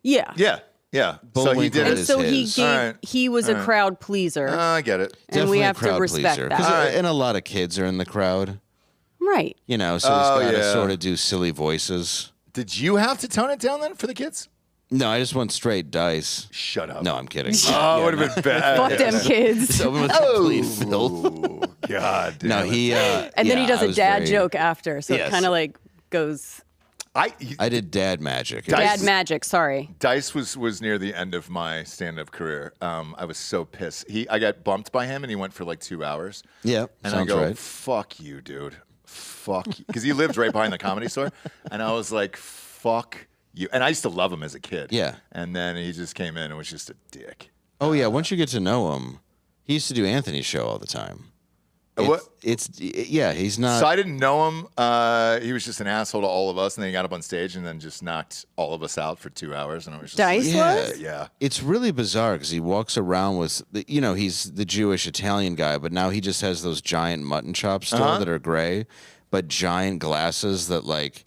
Yeah. Yeah. So he Bullwinkle did And it. is so his. he All right. he was a crowd pleaser. I get it. and we Definitely a have to crowd respect pleaser. that. 'Cause, All right. and a lot of kids are in the crowd. Right. So he's Oh, got to yeah. sort of do silly voices. Did you have to tone it down then for the kids? No, I just went straight dice. Shut up. No, I'm kidding. Oh, it would have been bad. Fuck them kids. So it was complete filth. Oh, God damn No, it. he. And then he does I a was dad very- joke after, so Yes. it kind of like goes I did dad magic. dad magic. Sorry. Dice was near the end of my stand-up career. I was so pissed. I got bumped by him, and he went for like 2 hours. Yeah, and sounds I go, right. "Fuck you, dude. Fuck you," because he lived right behind the Comedy Store, and I was like, "Fuck you." And I used to love him as a kid. Yeah. And then he just came in and was just a dick. Oh yeah, once you get to know him, he used to do Anthony's show all the time. What? He's not. So I didn't know him. He was just an asshole to all of us, and then he got up on stage and then just knocked all of us out for 2 hours. And I was just Dice Yeah. was? yeah. It's really bizarre because he walks around with, he's the Jewish Italian guy, but now he just has those giant mutton chops still that are gray, but giant glasses that like.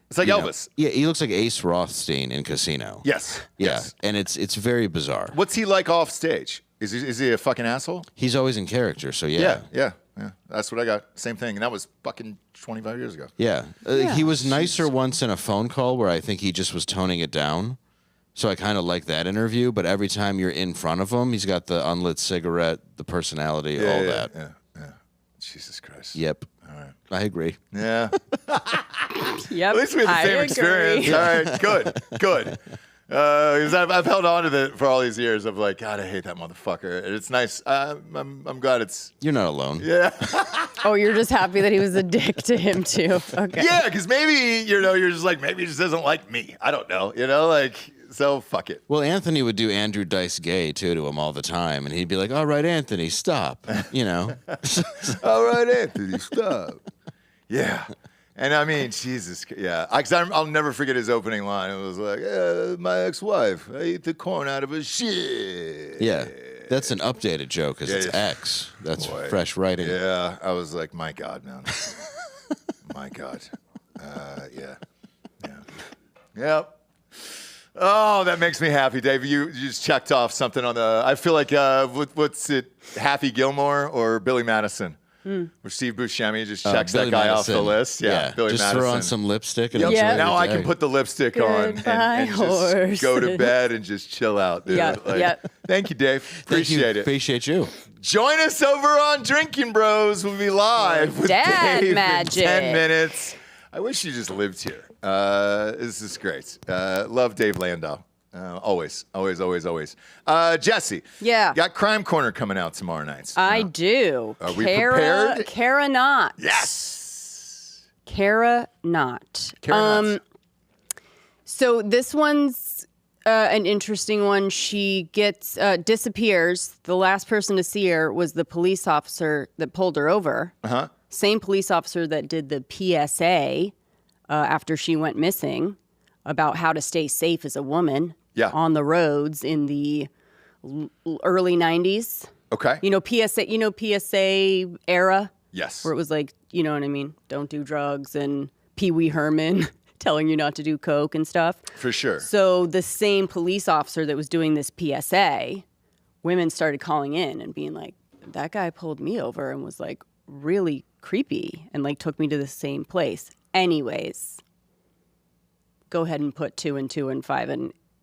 It's like Elvis. Yeah, he looks like Ace Rothstein in Casino. Yes. Yeah, Yes. and it's very bizarre. What's he like off stage? Is he a fucking asshole? He's always in character, so yeah. Yeah. That's what I got. Same thing. And that was fucking 25 years ago. Yeah. He was nicer once in a phone call where I think he just was toning it down. So I kind of like that interview, but every time you're in front of him, he's got the unlit cigarette, the personality, all that. Yeah. Jesus Christ. Yep. All right. I agree. Yeah. Yep. At least we had the same agree. experience. All right. Good. Because I've held on to it for all these years of like, God, I hate that motherfucker. And it's nice. I'm glad it's. You're not alone. Yeah. Oh, you're just happy that he was a dick to him too. Okay. Yeah, because maybe, you're just like, maybe he just doesn't like me. I don't know. So fuck it. Well, Anthony would do Andrew Dice Gay, too, to him all the time. And he'd be like, all right, Anthony, stop. All right, Anthony, stop. Yeah. And I mean, Jesus, yeah. I'll never forget his opening line. It was like, my ex-wife, I ate the corn out of her shit. Yeah. That's an updated joke because it's Yeah. X. That's Boy. fresh writing. Yeah. I was like, my God, man. My God. Yeah. Yep. Oh, that makes me happy, Dave. You just checked off something on the. I feel like what's it, Happy Gilmore or Billy Madison? Where Steve Buscemi just checks Billy that guy off the Madison. list. Yeah, Billy just Madison. throw on some lipstick and Yep. enjoy Yeah. your Now I day. can put the lipstick on Goodbye, and just go to horses. bed and just chill out. Dude. Yep. Thank you, Dave. Thank you. Appreciate it. Appreciate you. Join us over on Drinkin' Bros. We'll be live with Dad Dave magic. in 10 minutes. I wish you just lived here. This is great. Love Dave Landau. Always. Jessie. Yeah. Got Crime Corner coming out tomorrow night. I do. Are we prepared? Kara Knott. Yes. Kara Knott. Kara Knott. So this one's an interesting one. She gets disappears. The last person to see her was the police officer that pulled her over. Uh-huh. Same police officer that did the PSA after she went missing about how to stay safe as a woman on the roads in the early 90s. Okay. PSA era? Yes. Where it was like, you know what I mean? Don't do drugs and Pee Wee Herman telling you not to do coke and stuff. For sure. So the same police officer that was doing this PSA, women started calling in and being like, that guy pulled me over and was like really creepy and like took me to the same place. Anyways, go ahead and put 2 and 2 and 5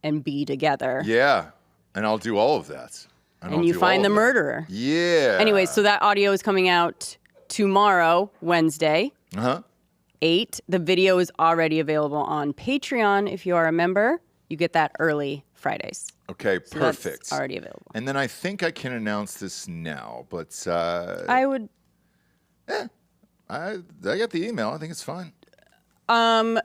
and B together. Yeah. And I'll do all of that. And you find the murderer. Yeah. Anyway, so that audio is coming out tomorrow, Wednesday, 8. The video is already available on Patreon. If you are a member, you get that early Fridays. Okay, So perfect. That's already available. And then I think I can announce this now, but I would. I got the email. I think it's fine.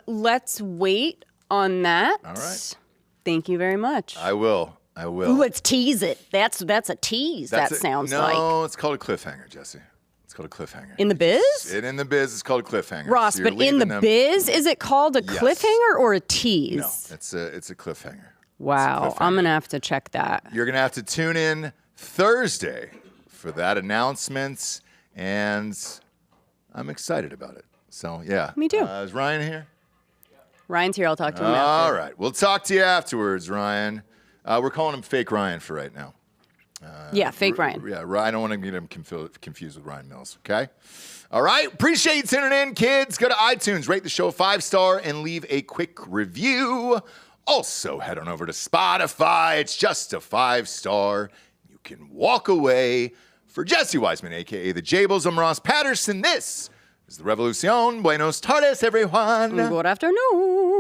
Let's wait on that. All right. Thank you very much. I will. Ooh, let's tease it. That's a tease. Sounds like. No, it's called a cliffhanger, Jessie. It's called a cliffhanger. In the biz? In the biz, it's called a cliffhanger. Ross, So you're but in the leaving them- biz, is it called a Yes. cliffhanger or a tease? No, it's a cliffhanger. Wow, It's a cliffhanger. I'm gonna have to check that. You're gonna have to tune in Thursday for that announcement, and I'm excited about it. So yeah, Me too. Is Ryan here? Ryan's here. I'll talk to him All after. right, we'll talk to you afterwards, Ryan. We're calling him Fake Ryan for right now. Yeah, fake Ryan. Yeah, I don't want to get him confused with Ryan Mills, okay? All right, appreciate you tuning in, kids. Go to iTunes, rate the show 5-star, and leave a quick review. Also, head on over to Spotify. It's just a 5-star. You can walk away. For Jessie Wiseman, a.k.a. the Jables, I'm Ross Patterson. This is the Revolucion. Buenos tardes, everyone. Good afternoon.